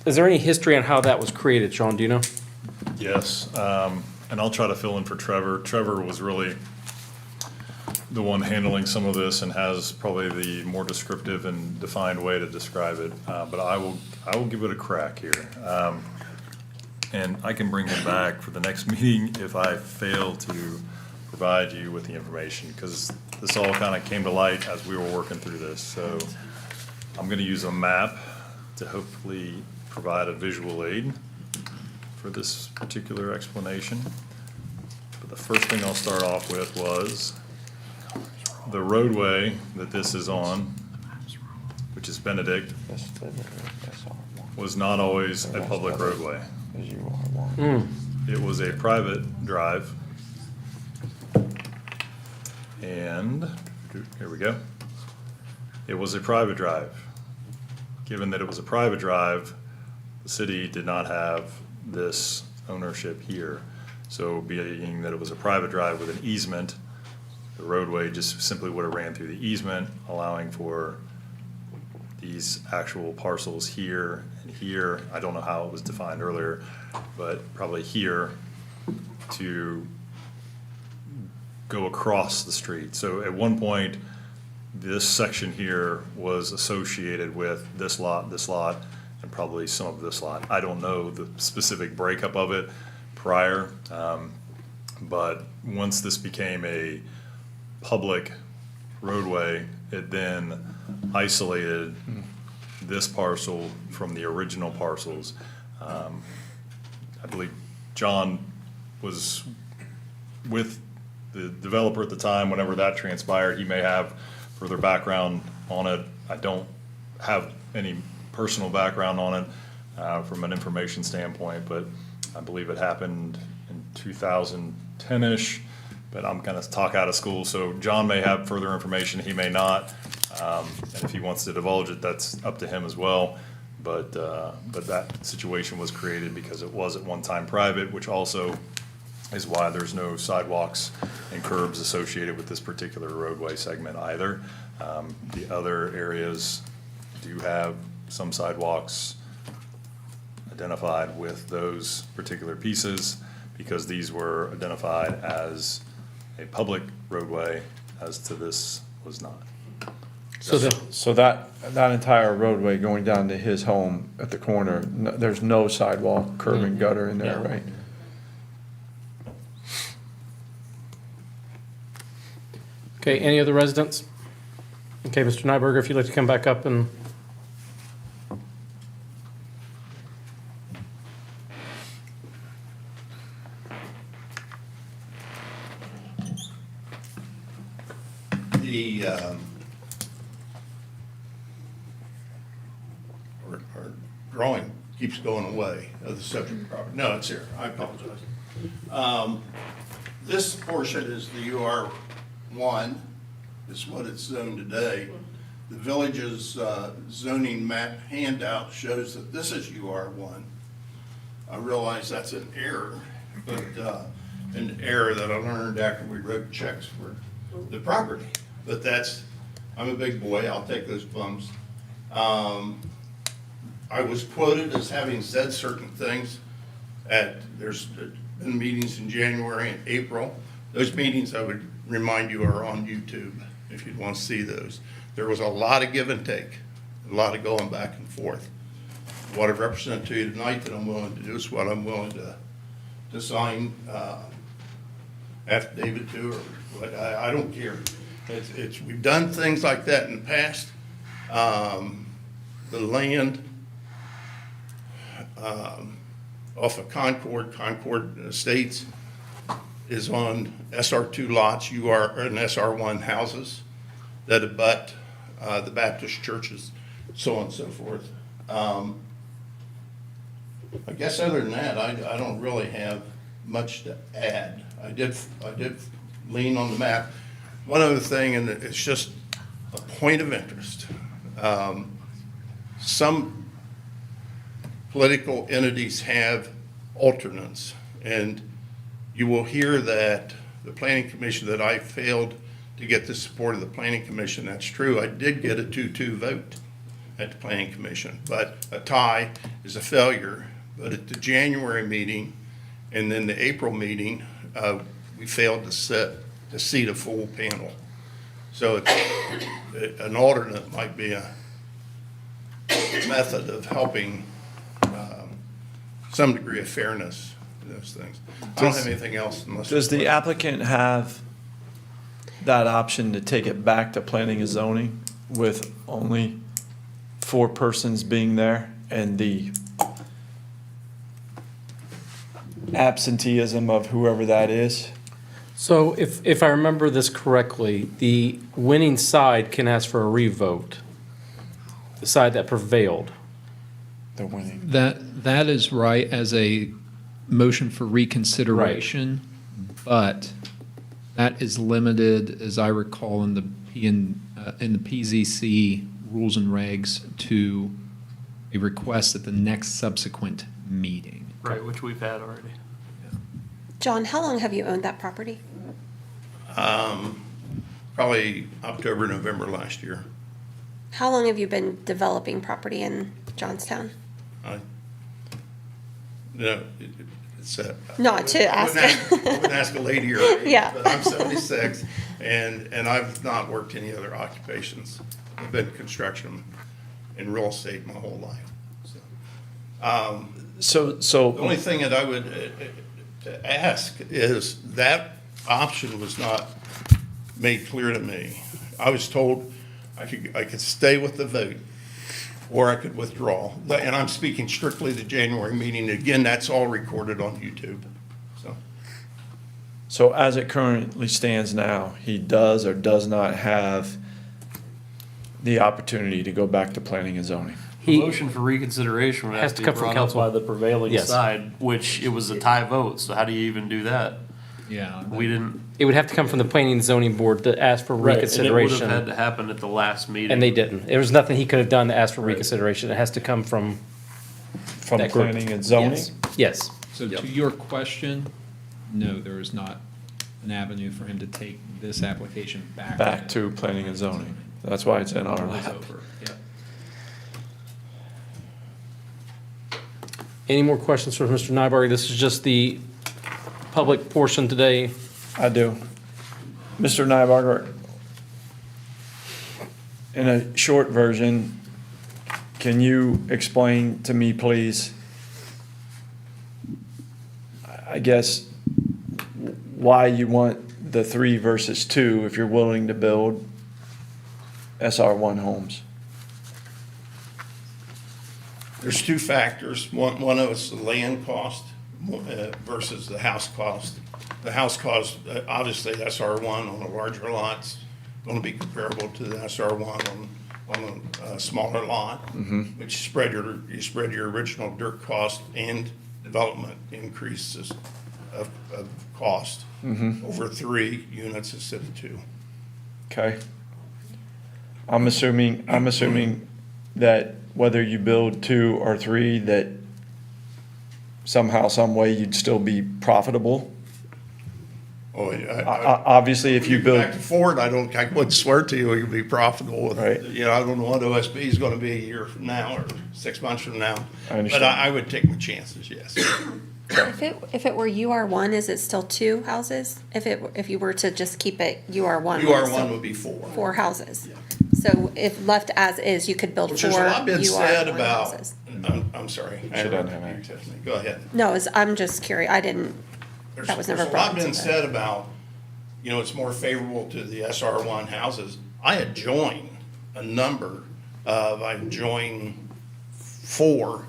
there any history on how that was created, Sean, do you know? Yes, and I'll try to fill in for Trevor. Trevor was really the one handling some of this and has probably the more descriptive and defined way to describe it. But I will give it a crack here. And I can bring him back for the next meeting if I fail to provide you with the information, because this all kind of came to light as we were working through this. So I'm going to use a map to hopefully provide a visual aid for this particular explanation. But the first thing I'll start off with was the roadway that this is on, which is Benedict, was not always a public roadway. it was a private drive. And, here we go. It was a private drive. Given that it was a private drive, the city did not have this ownership here. So being that it was a private drive with an easement, the roadway just simply would have ran through the easement, allowing for these actual parcels here and here. I don't know how it was defined earlier, but probably here to go across the street. So at one point, this section here was associated with this lot, and probably some of this lot. I don't know the specific breakup of it prior, but once this became a public roadway, it then isolated this parcel from the original parcels. I believe John was with the developer at the time, whenever that transpired. He may have further background on it. I don't have any personal background on it from an information standpoint, but I believe it happened in 2010-ish, but I'm gonna talk out of school, so John may have further information, he may not. And if he wants to divulge it, that's up to him as well. But that situation was created because it was at one time private, which also is why there's no sidewalks and curbs associated with this particular roadway segment either. The other areas do have some sidewalks identified with those particular pieces because these were identified as a public roadway, as to this was not. So that entire roadway going down to his home at the corner, there's no sidewalk, curb and gutter in there, right? Okay, any other residents? Okay, Mr. Nyberger, if you'd like to come back up and. The, our drawing keeps going away of the subject property. No, it's here, I apologize. This portion is the UR1, is what it's zoned today. The village's zoning map handout shows that this is UR1. I realize that's an error, but an error that I learned after we wrote checks for the property. But that's, I'm a big boy, I'll take those bumps. I was quoted as having said certain things there's been meetings in January and April. Those meetings, I would remind you, are on YouTube if you'd want to see those. There was a lot of give and take, a lot of going back and forth. What I've represented to you tonight that I'm willing to do is what I'm willing to sign affidavit to, or what, I don't care. We've done things like that in the past. The land off of Concord Estates is on SR2 lots, and SR1 houses that abut the Baptist churches, so on and so forth. I guess other than that, I don't really have much to add. I did lean on the map. One other thing, and it's just a point of interest. Some political entities have alternates, and you will hear that the Planning Commission, that I failed to get the support of the Planning Commission. That's true. I did get a 2-2 vote at the Planning Commission, but a tie is a failure. But at the January meeting and then the April meeting, we failed to seat a full panel. So an alternate might be a method of helping some degree of fairness in those things. I don't have anything else unless. Does the applicant have that option to take it back to planning and zoning with only 4 persons being there and the absenteeism of whoever that is? So if I remember this correctly, the winning side can ask for a revote, the side that prevailed. The winning. That is right as a motion for reconsideration, but that is limited, as I recall, in the PZC rules and regs to a request at the next subsequent meeting. Right, which we've had already. John, how long have you owned that property? Probably October, November last year. How long have you been developing property in Johnstown? No, it's Not to ask. I wouldn't ask a lady her age, Yeah. but I'm 76, and I've not worked any other occupations. I've been construction and real estate my whole life. So The only thing that I would ask is that option was not made clear to me. I was told I could stay with the vote, or I could withdraw. And I'm speaking strictly the January meeting. Again, that's all recorded on YouTube. So as it currently stands now, he does or does not have the opportunity to go back to planning and zoning. The motion for reconsideration would Has have to to be come from brought up council. by the prevailing Yes. side, which it was a tie vote, so how do you even do that? Yeah. We didn't. It would have to come from the planning and zoning board to ask for Right, and it would have reconsideration. had to happen at the last meeting. And they didn't. There was nothing he could have done to ask for Right. reconsideration. It has to come from that group. Planning and zoning? Yes. Yes. So to your question, no, there is not an avenue for him to take this application back. Back to planning and zoning. That's why it's in our It's lap. over. Yep. Any more questions for Mr. Nyberg? This is just the public portion today. I do. Mr. Nybarger, in a short version, can you explain to me, please, I guess, why you want the 3 versus 2 if you're willing to build SR1 homes? There's two factors. One of it's the land cost versus the house cost. The house cost, obviously SR1 on a larger lot's going to be comparable to the SR1 on a smaller lot, which you spread your original dirt cost and development increases of cost over 3 units instead of 2. Okay. I'm assuming that whether you build 2 or 3, that somehow, some way, you'd still be profitable. Oh, Obviously, if you build, Back to Ford, I wouldn't swear to you you'll be profitable with, Right. I don't know what OSB is gonna be a year from now or 6 months from now. I understand. But I would take my chances, yes. If it were UR1, is it still 2 houses? If you were to just keep it UR1? UR1 would be 4. 4 houses. So if left as is, you could build 4 Which is a lot been said UR1 about, houses. I'm sorry. She doesn't have any. Go ahead. No, I'm just curious. That was never There's a brought lot been into said about, it's more favorable to the SR1 houses. I had joined I joined 4,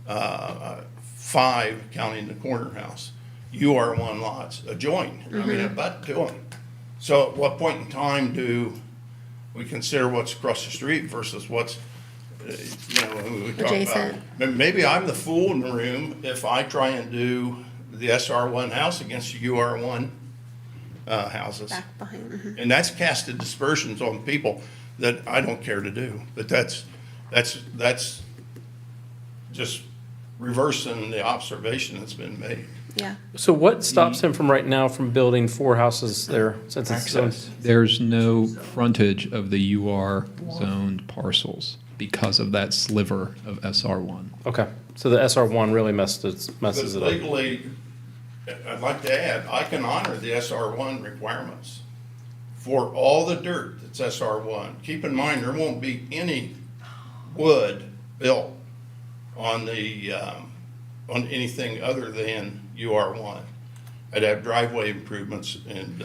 5 counting the corner house, UR1 lots adjoined. I mean, about to them. So at what point in time do we consider what's across the street versus what's, when we talk about. Adjacent. Maybe I'm the fool in the room if I try and do the SR1 house against the UR1 houses. Back behind. And that's casted dispersions on people that I don't care to do. But that's just reversing the observation that's been made. Yeah. So what stops him from right now from building 4 houses there since it's zoned? There's no frontage of the UR zoned parcels because of that sliver of SR1. Okay, so the SR1 really messes But it up. legally, I'd like to add, I can honor the SR1 requirements for all the dirt that's SR1. Keep in mind, there won't be any wood built on on anything other than UR1. I'd have driveway improvements and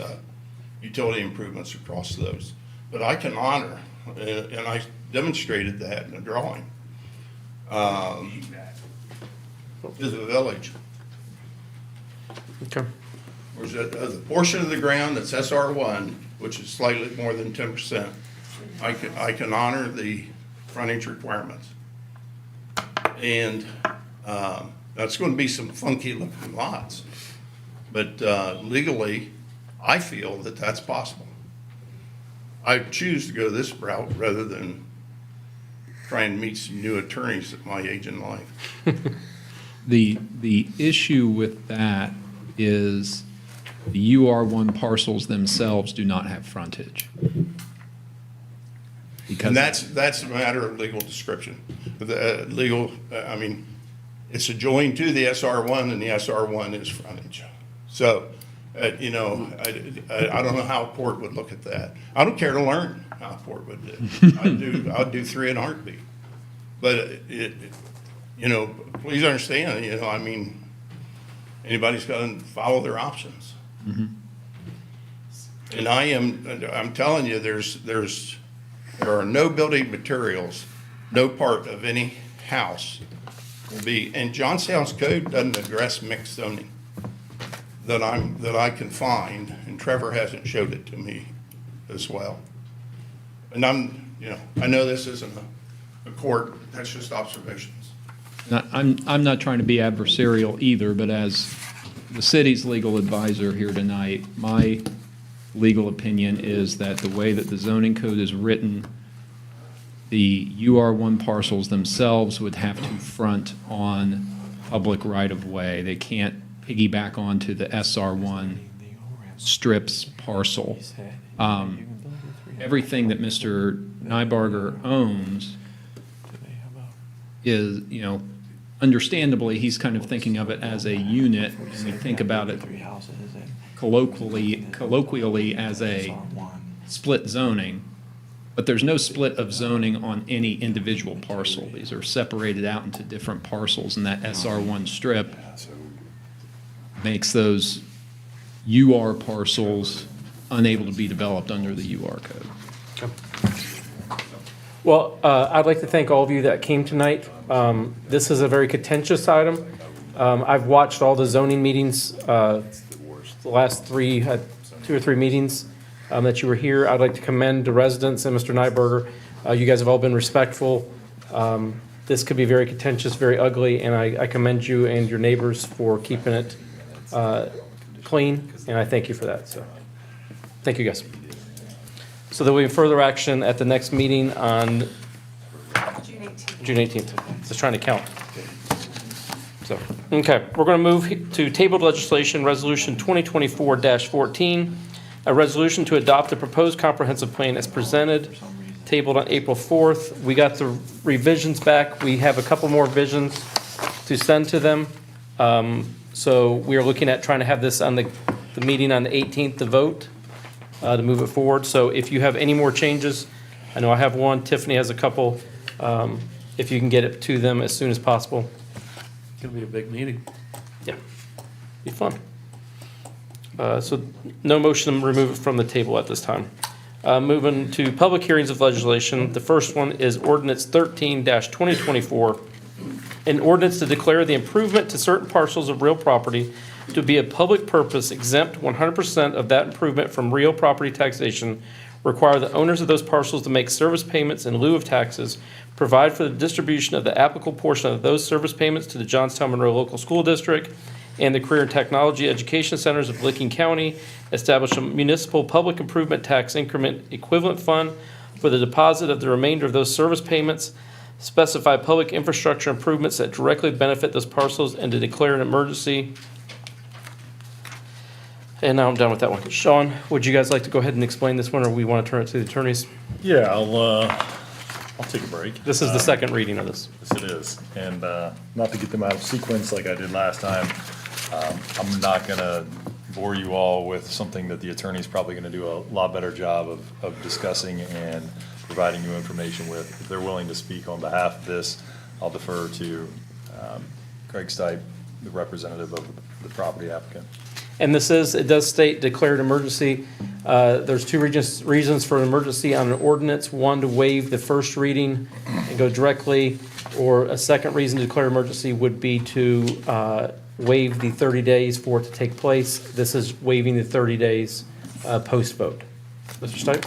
utility improvements across those. But I can honor, and I demonstrated that in a drawing, to the village. Okay. There's a portion of the ground that's SR1, which is slightly more than 10%. I can honor the frontage requirements. And That's going to be some funky looking lots. But legally, I feel that that's possible. I choose to go this route rather than try and meet some new attorneys at my age in life. The issue with that is the UR1 parcels themselves do not have frontage. And that's a matter of legal description. I mean, it's adjoined to the SR1 and the SR1 is frontage. So, you know, I don't know how a court would look at that. I don't care to learn how a court would do. I'd do 3 in a heartbeat. But you know, please understand, you know, I mean, anybody's got to follow their options. And I'm telling you, there are no building materials, no part of any house will be, and Johnstown's code doesn't address mixed zoning that I can find, and Trevor hasn't showed it to me as well. And you know, I know this isn't a court, that's just observations. I'm not trying to be adversarial either, but as the city's legal advisor here tonight, my legal opinion is that the way that the zoning code is written, the UR1 parcels themselves would have to front on public right-of-way. They can't piggyback onto the SR1 strips parcel. Everything that Mr. Nybarger owns is, you know, understandably, he's kind of thinking of it as a unit, and we think about it colloquially as a split zoning, but there's no split of zoning on any individual parcel. These are separated out into different parcels, and that SR1 strip makes those UR parcels unable to be developed under the UR code. Well, I'd like to thank all of you that came tonight. This is a very contentious item. I've watched all the zoning meetings, the last 2 or 3 meetings that you were here. I'd like to commend the residents and Mr. Nyberger. You guys have all been respectful. This could be very contentious, very ugly, and I commend you and your neighbors for keeping it clean, and I thank you for that. So, thank you, guys. So there will be further action at the next meeting on June 18th. Just trying to count. So, okay, we're going to move to tabled legislation, Resolution 2024-14, a resolution to adopt the proposed comprehensive plan as presented, tabled on April 4th. We got the revisions back. We have a couple more revisions to send to them. So we are looking at trying to have this on the meeting on the 18th to vote. To move it forward. So if you have any more changes, I know I have one, Tiffany has a couple. If you can get it to them as soon as possible. It's gonna be a big meeting. Yeah, be fun. So no motion to remove it from the table at this time. Moving to public hearings of legislation. The first one is ordinance 13-2024. An ordinance to declare the improvement to certain parcels of real property to be a public purpose, exempt 100% of that improvement from real property taxation, require the owners of those parcels to make service payments in lieu of taxes, provide for the distribution of the applicable portion of those service payments to the Johnstown Monroe Local School District and the Career and Technology Education Centers of Licking County, establish a municipal public improvement tax increment equivalent fund for the deposit of the remainder of those service payments, specify public infrastructure improvements that directly benefit those parcels, and to declare an emergency. And now I'm done with that one. Sean, would you guys like to go ahead and explain this one, or we want to turn it to the attorneys? Yeah, I'll take a break. This is the second reading of this. Yes, it is. And not to get them out of sequence like I did last time, I'm not going to bore you all with something that the attorney's probably going to do a lot better job of discussing and providing you information with. If they're willing to speak on behalf of this, I'll defer to Craig Stipe, the representative of the property applicant. And it does state declared emergency. There's 2 reasons for an emergency on an ordinance. One, to waive the first reading and go directly, or a second reason to declare emergency would be to waive the 30 days for it to take place. This is waiving the 30 days post-vote. Mr. Stipe?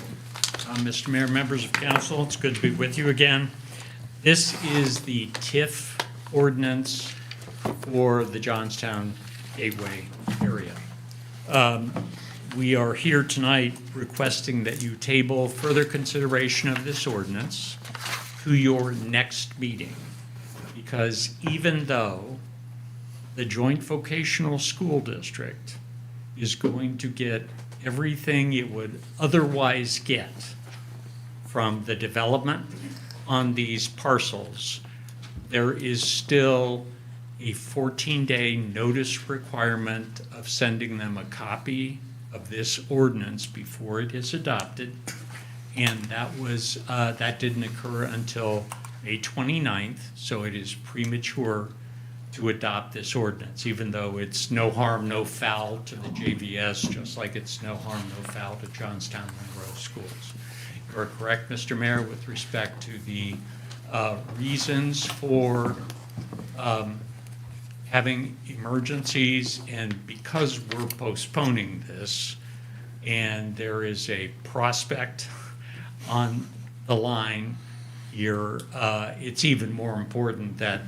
Mr. Mayor, members of council, it's good to be with you again. This is the TIF ordinance for the Johnstown Gateway area. We are here tonight requesting that you table further consideration of this ordinance to your next meeting. Because even though the Joint Vocational School District is going to get everything it would otherwise get from the development on these parcels, there is still a 14-day notice requirement of sending them a copy of this ordinance before it is adopted. And that didn't occur until May 29th, so it is premature to adopt this ordinance, even though it's no harm, no foul to the JVS, just like it's no harm, no foul to Johnstown Monroe schools. You are correct, Mr. Mayor, with respect to the reasons for having emergencies, and because we're postponing this, and there is a prospect on the line here, it's even more important that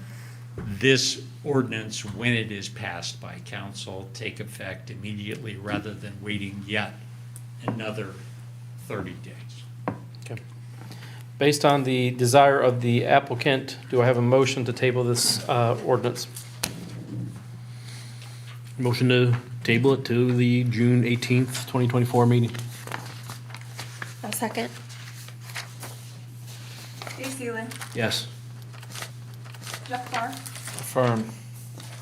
this ordinance, when it is passed by council, take effect immediately rather than waiting yet another 30 days. Okay. Based on the desire of the applicant, do I have a motion to table this ordinance? Motion to table it to the June 18th, 2024 meeting. A second. Dave Seeland, Yes. Jeff Clark, Affirm.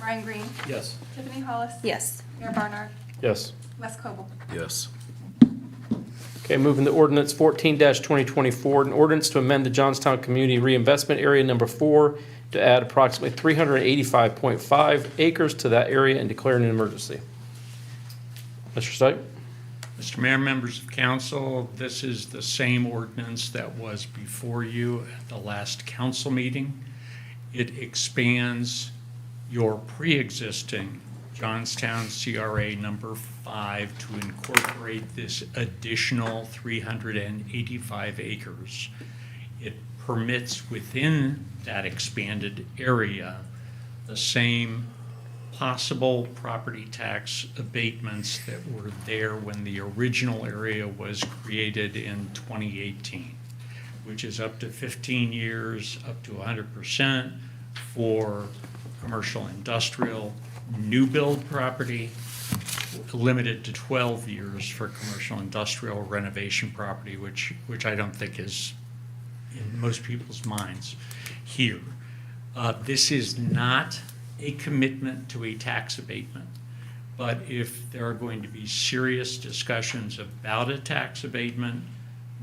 Ryan Green, Yes. Tiffany Hollis. Yes. Mayor Barnard, Yes. Wes Coble. Yes. Okay, moving to ordinance 14-2024, an ordinance to amend the Johnstown Community Reinvestment Area Number 4 to add approximately 385.5 acres to that area and declaring an emergency. Mr. Stipe? Mr. Mayor, members of council, this is the same ordinance that was before you at the last council meeting. It expands your pre-existing Johnstown CRA number 5 to incorporate this additional 385 acres. It permits within that expanded area the same possible property tax abatements that were there when the original area was created in 2018, which is up to 15 years, up to 100% for commercial industrial new build property, limited to 12 years for commercial industrial renovation property, which I don't think is in most people's minds here. This is not a commitment to a tax abatement, but if there are going to be serious discussions about a tax abatement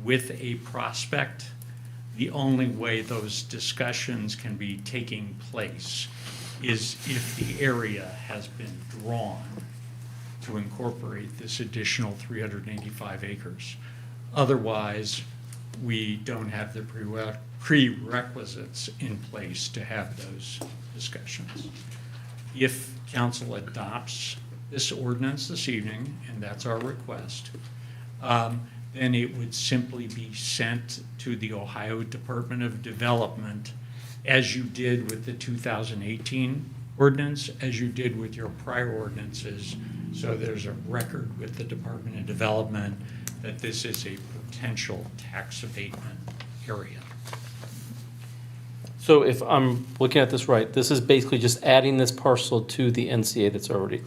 with a prospect, the only way those discussions can be taking place is if the area has been drawn to incorporate this additional 385 acres. Otherwise, we don't have the prerequisites in place to have those discussions. If council adopts this ordinance this evening, and that's our request, then it would simply be sent to the Ohio Department of Development, as you did with the 2018 ordinance, as you did with your prior ordinances. So there's a record with the Department of Development that this is a potential tax abatement area. So if I'm looking at this right, this is basically just adding this parcel to the NCA that's already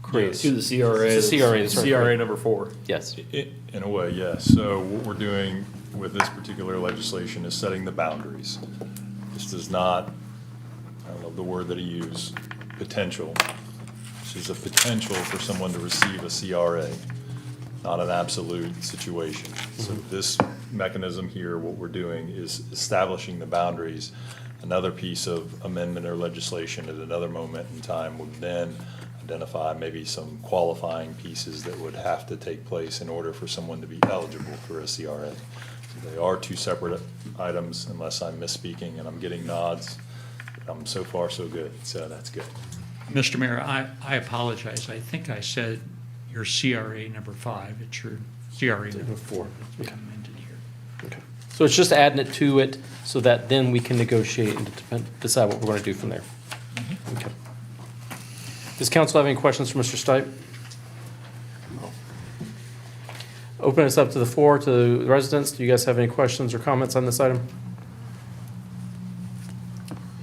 created. To the CRA. It's the CRA that's already CRA created. number 4. Yes. In a way, yes. So what we're doing with this particular legislation is setting the boundaries. This does not, I don't know the word that he used, potential. This is a potential for someone to receive a CRA, not an absolute situation. So this mechanism here, what we're doing is establishing the boundaries. Another piece of amendment or legislation at another moment in time would then identify maybe some qualifying pieces that would have to take place in order for someone to be eligible for a CRA. So they are two separate items, unless I'm misspeaking, and I'm getting nods. So far, so good, so that's good. Mr. Mayor, I apologize. I think I said your CRA number 5. It's your CRA number 4. That's been amended here. Okay. So it's just adding it to it so that then we can negotiate and decide what we're going to do from there. Okay. Does council have any questions for Mr. Stipe? Open this up to the floor to the residents. Do you guys have any questions or comments on this item?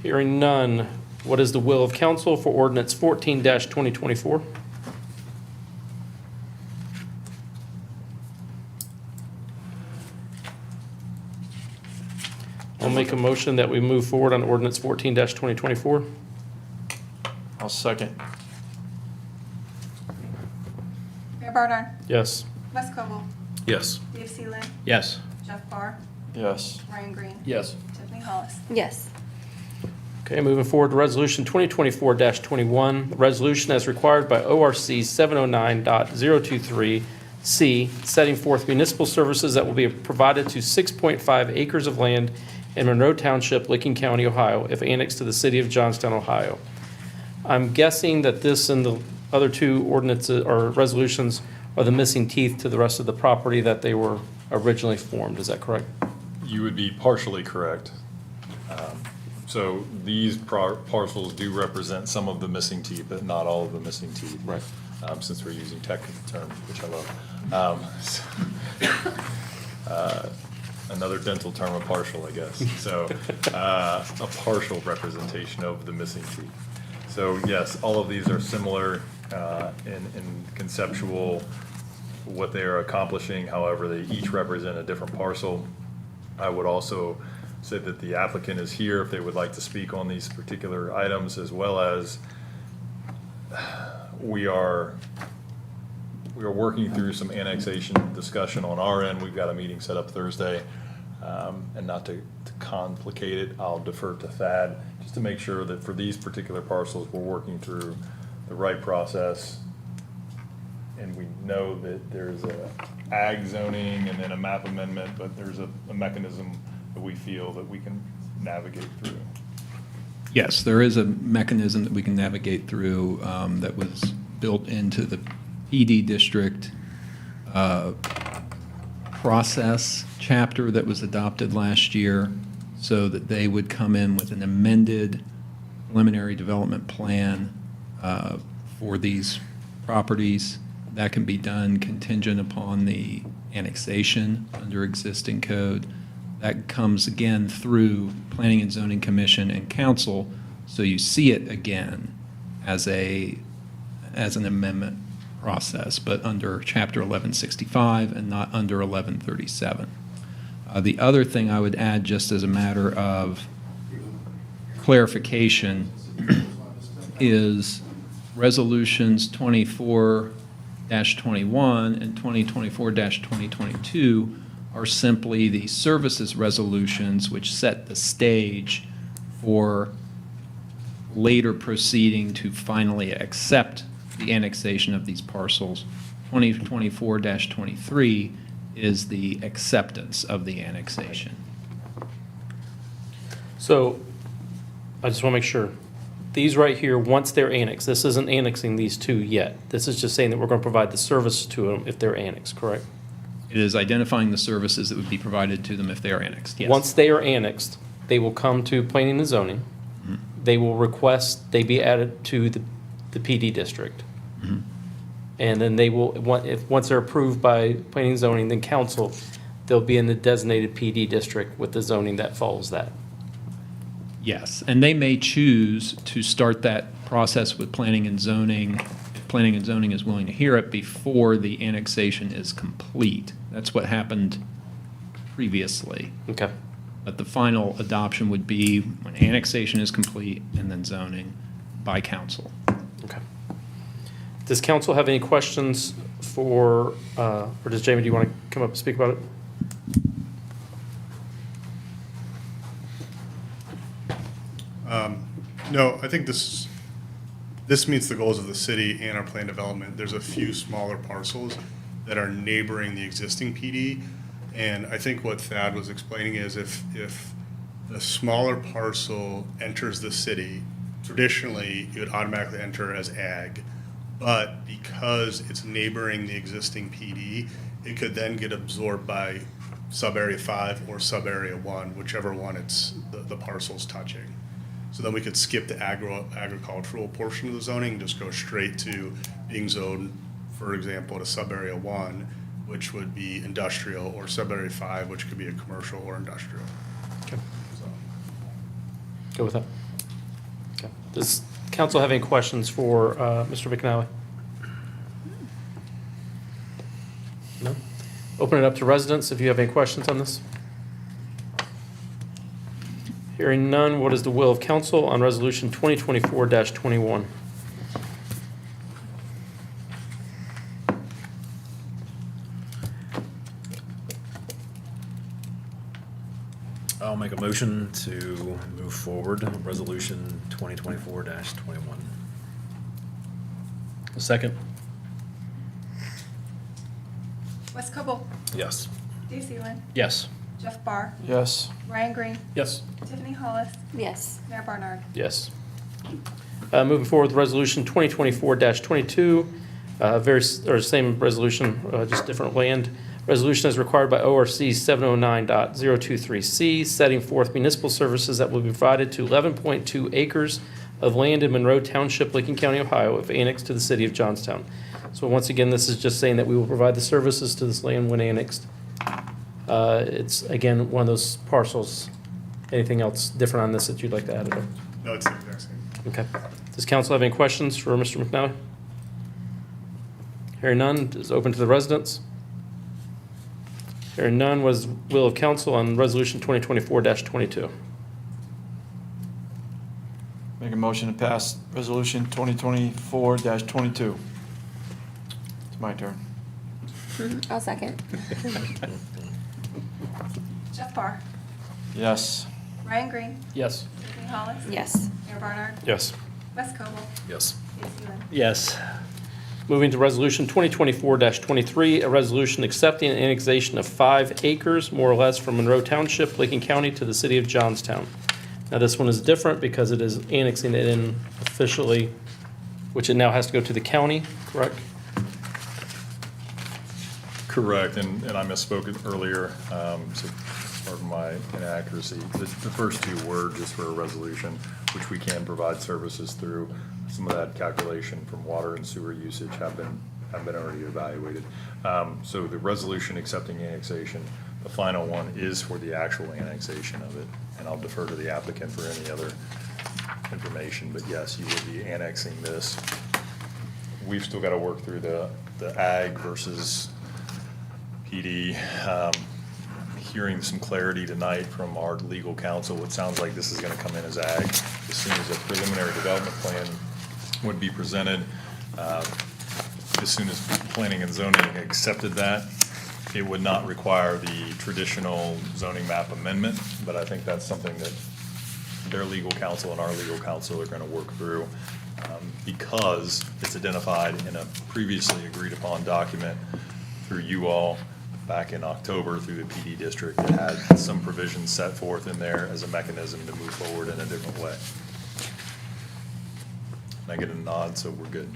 Hearing none, what is the will of council for ordinance 14-2024? I'll make a motion that we move forward on ordinance 14-2024. I'll second. Mayor Bardine. Yes. Wes Cobble. Yes. Dave Seeland. Yes. Jeff Barr. Yes. Ryan Green. Yes. Tiffany Hollis. Yes. Okay, moving forward to Resolution 2024-21, the resolution as required by ORC 709.023C, setting forth municipal services that will be provided to 6.5 acres of land in Monroe Township, Licking County, Ohio, if annexed to the city of Johnstown, Ohio. I'm guessing that this and the other two ordinances or resolutions are the missing teeth to the rest of the property that they were originally formed. Is that correct? You would be partially correct. So these parcels do represent some of the missing teeth, but not all of the missing teeth. Right. Since we're using technical terms, which I love. Another dental term of partial, I guess. So a partial representation of the missing teeth. So yes, all of these are similar in conceptual, what they are accomplishing. However, they each represent a different parcel. I would also say that the applicant is here if they would like to speak on these particular items, as well as we are working through some annexation discussion on our end. We've got a meeting set up Thursday, and not to complicate it, I'll defer to Thad just to make sure that for these particular parcels, we're working through the right process. And we know that there's a ag zoning and then a map amendment, but there's a mechanism that we feel that we can navigate through. Yes, there is a mechanism that we can navigate through that was built into the PD district process chapter that was adopted last year, so that they would come in with an amended preliminary development plan for these properties. That can be done contingent upon the annexation under existing code. That comes again through Planning and Zoning Commission and Council, so you see it again as an amendment process, but under Chapter 1165 and not under 1137. The other thing I would add, just as a matter of clarification, is resolutions 24-21 and 2024-2022 are simply the services resolutions which set the stage for later proceeding to finally accept the annexation of these parcels. 2024-23 is the acceptance of the annexation. So I just want to make sure. These right here, once they're annexed, this isn't annexing these two yet. This is just saying that we're going to provide the service to them if they're annexed, correct? It is identifying the services that would be provided to them if they are annexed, yes. Once they are annexed, they will come to planning and zoning. Mhm. They will request they be added to the PD district. Mhm. And then they will, once they're approved by planning and zoning, then council, they'll be in the designated PD district with the zoning that follows that. Yes, and they may choose to start that process with planning and zoning, if planning and zoning is willing to hear it, before the annexation is complete. That's what happened previously. Okay. But the final adoption would be when annexation is complete and then zoning by council. Okay. Does council have any questions for, or does Jamie, do you want to come up and speak about it? No, I think this meets the goals of the city and our plan development. There's a few smaller parcels that are neighboring the existing PD. And I think what Thad was explaining is if the smaller parcel enters the city, traditionally it would automatically enter as ag. But because it's neighboring the existing PD, it could then get absorbed by sub-area 5 or sub-area 1, whichever one it's the parcel's touching. So then we could skip the agricultural portion of the zoning and just go straight to being zoned, for example, to sub-area 1, which would be industrial, or sub-area 5, which could be a commercial or industrial. Okay. So, Go with that. Okay. Does council have any questions for Mr. McNally? No? Open it up to residents if you have any questions on this. Hearing none, what is the will of council on Resolution 2024-21? I'll make a motion to move forward on Resolution 2024-21. A second? Wes Cobble, Yes. Dave Sealand, Yes. Jeff Barr, Yes. Ryan Green, Yes. Tiffany Hollis, Yes. Mayor Barnard. Yes. Moving forward with Resolution 2024-22, same resolution, just different land. Resolution as required by ORC 709.023C, setting forth municipal services that will be provided to 11.2 acres of land in Monroe Township, Licking County, Ohio, if annexed to the city of Johnstown. So once again, this is just saying that we will provide the services to this land when annexed. It's, again, one of those parcels. Anything else different on this that you'd like to add? no, it's the exact same. Okay. Does council have any questions for Mr. McNally? Hearing none, is open to the residents. Hearing none, what is the will of council on Resolution 2024-22? Make a motion to pass Resolution 2024-22. It's my turn. I'll second. Jeff Barr, Yes. Ryan Green, Yes. Tiffany Hollis, Yes. Mayor Barnard, Yes. Wes Cobble, Yes. Dave Sealand. Yes. Moving to Resolution 2024-23, a resolution accepting an annexation of 5 acres, more or less, from Monroe Township, Licking County, to the city of Johnstown. Now, this one is different because it is annexing it in officially, which it now has to go to the county, correct? Correct, and I misspoke earlier, so pardon my inaccuracy. The first two were just for a resolution, which we can provide services through. Some of that calculation from water and sewer usage have been already evaluated. So the resolution accepting annexation, the final one is for the actual annexation of it, and I'll defer to the applicant for any other information, but yes, you would be annexing this. We've still got to work through the ag versus PD. Hearing some clarity tonight from our legal counsel, it sounds like this is going to come in as ag. As soon as a preliminary development plan would be presented, as soon as planning and zoning accepted that, it would not require the traditional zoning map amendment, but I think that's something that their legal counsel and our legal counsel are going to work through, because it's identified in a previously agreed upon document through you all back in October through the PD district that had some provisions set forth in there as a mechanism to move forward in a different way. And I get a nod, so we're good.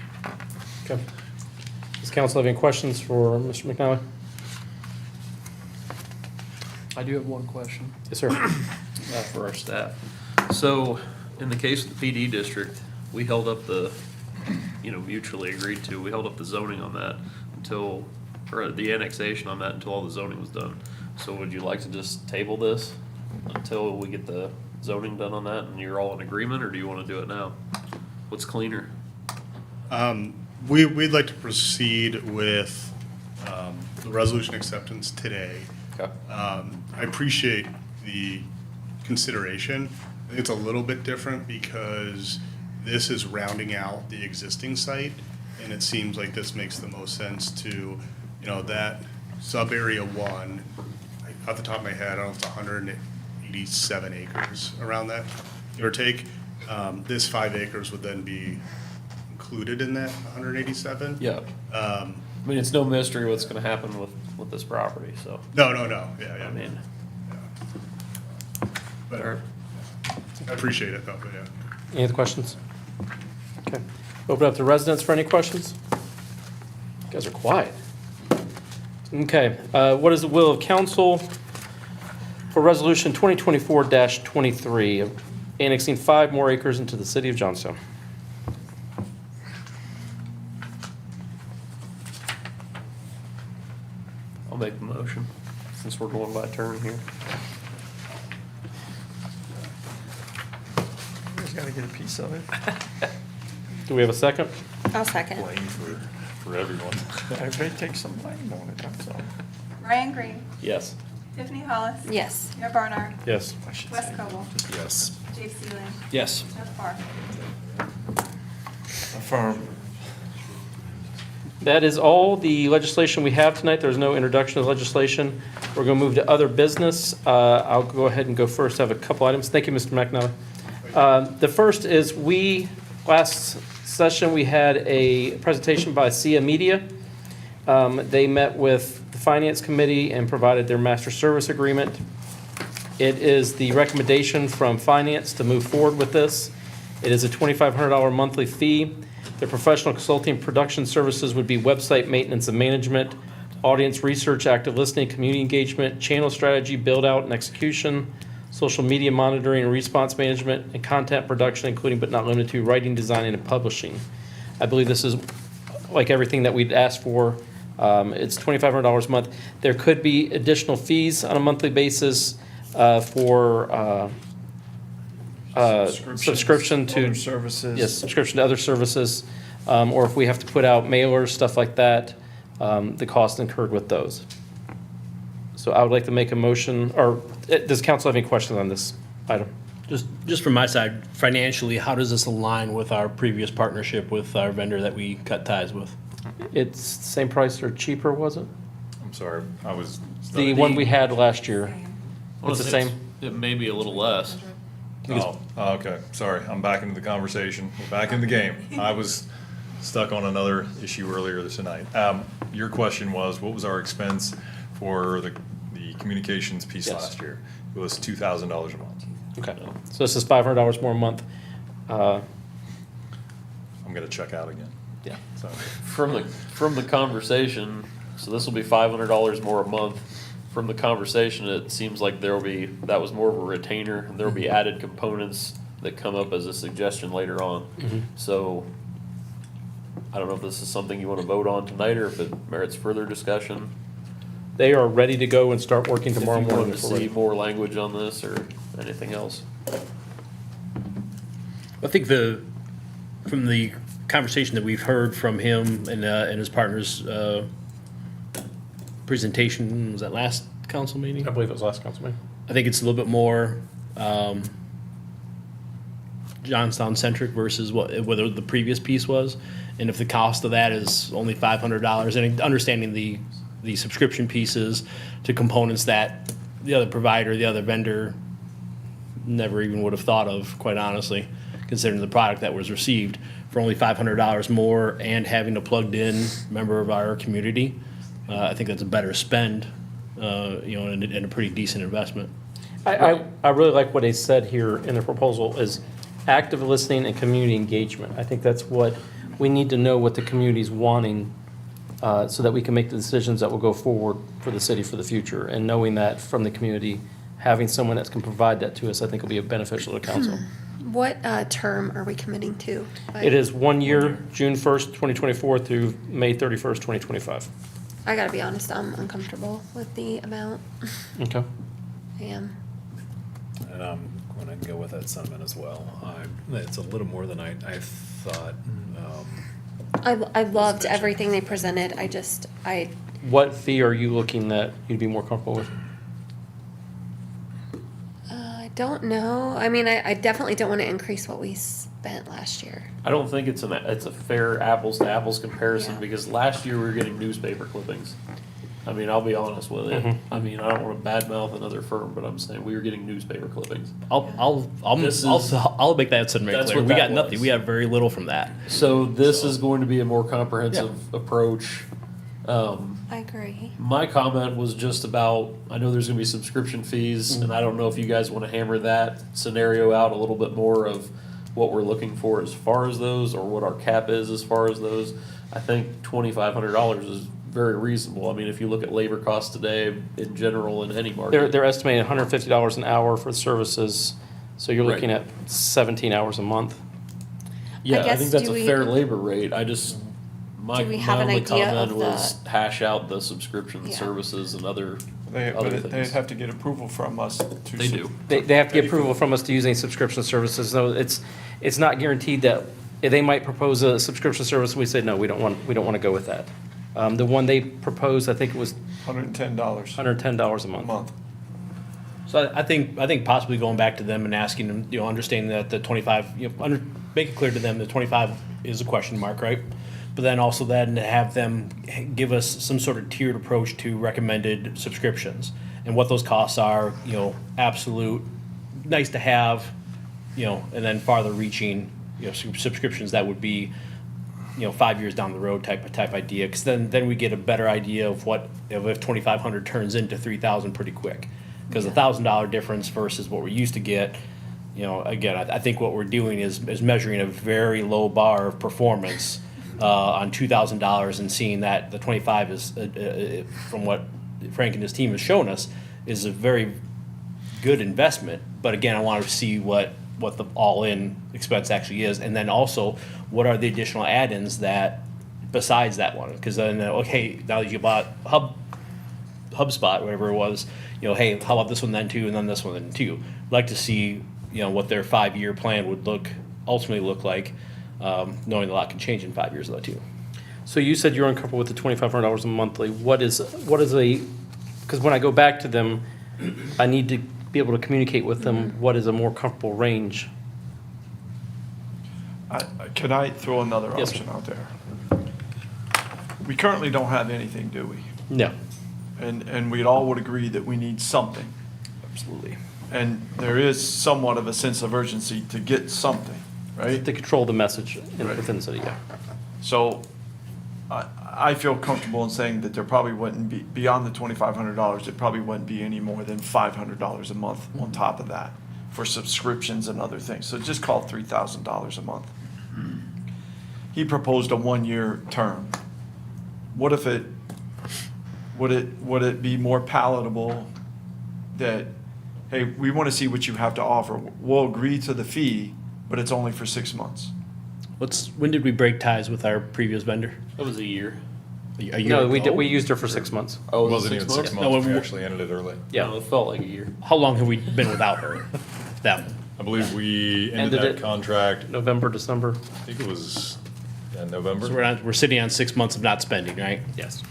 Okay. Does council have any questions for Mr. McNally? I do have one question. Yes, sir. For our staff. So, in the case of the PD district, we held up the, mutually agreed to, we held up the zoning on that until, or the annexation on that until all the zoning was done. So would you like to just table this until we get the zoning done on that and you're all in agreement, or do you want to do it now? What's cleaner? We'd like to proceed with the resolution acceptance today. Okay. I appreciate the consideration. I think it's a little bit different because this is rounding out the existing site, and it seems like this makes the most sense to, that sub-area 1, off the top of my head, I don't know if it's 187 acres around that, give or take. This 5 acres would then be included in that 187. Yeah. I mean, it's no mystery what's gonna happen with this property, so. No, yeah. I mean. But All right. I appreciate it, though, but yeah. Any other questions? Okay. Open up to residents for any questions? You guys are quiet. Okay. What is the will of council for Resolution 2024-23? annexing 5 more acres into the city of Johnstown. I'll make the motion, since we're going by turn here. Just gotta get a piece of it. Do we have a second? I'll second. Blame for everyone. Everybody take some blame on it, that's all. Ryan Green, Yes. Tiffany Hollis. Yes. Mayor Barnard, Yes. Wes Coble, Yes. Jake Seeling, Yes. Jeff Parr. Affirm. That is all the legislation we have tonight. There's no introduction of legislation. We're going to move to other business. I'll go ahead and go first. I have a couple items. Thank you, Mr. McNally. The first is last session, we had a presentation by SIA Media. They met with the Finance Committee and provided their master service agreement. It is the recommendation from Finance to move forward with this. It is a $2,500 monthly fee. Their professional consulting production services would be website maintenance and management, audience research, active listening, community engagement, channel strategy, build-out and execution, social media monitoring and response management, and content production, including but not limited to writing, designing, and publishing. I believe this is like everything that we'd asked for. It's $2,500 a month. There could be additional fees on a monthly basis for subscription to Other services. Yes, subscription to other services, or if we have to put out mailers, stuff like that, the cost incurred with those. So I would like to make a motion, or does council have any questions on this item? Just from my side, financially, how does this align with our previous partnership with our vendor that we cut ties with? It's same price or cheaper, was it? I'm sorry, I was. The one we had last year. It's the same? It may be a little less. Oh, okay, sorry, I'm back into the conversation, we're back in the game. I was stuck on another issue earlier this night. Your question was, what was our expense for the communications piece Yes. last year? It was $2,000 a month. Okay, so this is $500 more a month. I'm gonna check out again. Yeah. So, From the conversation, so this will be $500 more a month. From the conversation, it seems like that was more of a retainer. There will be added components that come up as a suggestion later on. So I don't know if this is something you want to vote on tonight or if it merits further discussion. They are ready to go and start working tomorrow If you morning. wanted to if we're see ready. more language on this or anything else. I think from the conversation that we've heard from him and his partner's presentation, was that last council meeting? I believe it was last council meeting. I think it's a little bit more Johnstown centric versus whether the previous piece was, and if the cost of that is only $500, and understanding the subscription pieces to components that the other provider, the other vendor never even would have thought of, quite honestly, considering the product that was received for only $500 more and having a plugged in member of our community. I think that's a better spend, and a pretty decent investment. I really like what they said here in their proposal is active listening and community engagement. I think that's what we need to know what the community's wanting so that we can make the decisions that will go forward for the city for the future. And knowing that from the community, having someone that can provide that to us, I think will be beneficial to council. What term are we committing to? It is 1 year, June 1st, 2024 through May 31st, 2025. I gotta be honest, I'm uncomfortable with the amount. Okay. I am. And I'm going to go with that sentiment as well. It's a little more than I thought. I loved everything they presented. What fee are you looking that you'd be more comfortable with? I don't know. I mean, I definitely don't want to increase what we spent last year. I don't think it's a fair apples to apples comparison because last year we were getting newspaper clippings. I mean, I'll be honest with you. Mhm. I mean, I don't want to badmouth another firm, but I'm saying we were getting newspaper clippings. I'll make that sentiment That's clear. what We that got nothing. was. We have very little from that. So this is going to be a more comprehensive approach. I agree. My comment was just about, I know there's gonna be subscription fees, and I don't know if you guys wanna hammer that scenario out a little bit more of what we're looking for as far as those, or what our cap is as far as those. I think $2,500 is very reasonable. I mean, if you look at labor costs today in general in any market. They're estimating $150 an hour for services. So you're looking at 17 hours a month. Yeah, I guess, think that's do a we- fair labor rate. I just, my, Do we have my an only idea comment of was the- hash out the subscription Yeah. services and other They'd things. have to get approval from us to. They do. They have to get approval from us to use any subscription services. No, it's not guaranteed that, they might propose a subscription service, we say, no, we don't want to go with that. The one they proposed, I think it was $110 $110 a a month. month. So I think possibly going back to them and asking them, understanding that the 25, make it clear to them that 25 is a question mark, right? But then also then have them give us some sort of tiered approach to recommended subscriptions and what those costs are, absolute, nice to have, and then farther reaching, subscriptions that would be, 5 years down the road type idea. Because then we get a better idea of what, if 2,500 turns into 3,000 pretty quick. Because $1,000 difference versus what we used to get, again, I think what we're doing is measuring a very low bar of performance on $2,000 and seeing that the 25 is, from what Frank and his team has shown us, is a very good investment. But again, I want to see what the all-in expense actually is, and then also what are the additional add-ins that besides that one? Because then, okay, now that you bought HubSpot, whatever it was, hey, how about this one then too, and then this one then too? I'd like to see, what their 5-year plan would ultimately look like, knowing a lot can change in 5 years though too. So you said you're uncomfortable with the $2,500 a monthly. What is because when I go back to them, I need to be able to communicate with them what is a more comfortable range. Can I throw another Yes, sir. option out there? We currently don't have anything, do we? No. And we all would agree that we need something. Absolutely. And there is somewhat of a sense of urgency to get something, right? To control the message Right. within the city, yeah. So I feel comfortable in saying that there probably wouldn't be, beyond the $2,500, there probably wouldn't be any more than $500 a month on top of that for subscriptions and other things. So just call it $3,000 a month. He proposed a 1-year term. What if would it be more palatable that, hey, we want to see what you have to offer. We'll agree to the fee, but it's only for 6 months. When did we break ties with our previous vendor? That was a year. A year No, ago? we used her for 6 months. Oh, It wasn't even 6 No, months, we when- actually ended it early. Yeah. No, it felt like a year. How long have we been without her? Them. I believe we ended Ended that it contract, November, December. I think it was, November. So we're sitting on 6 months of not spending, right? Yes.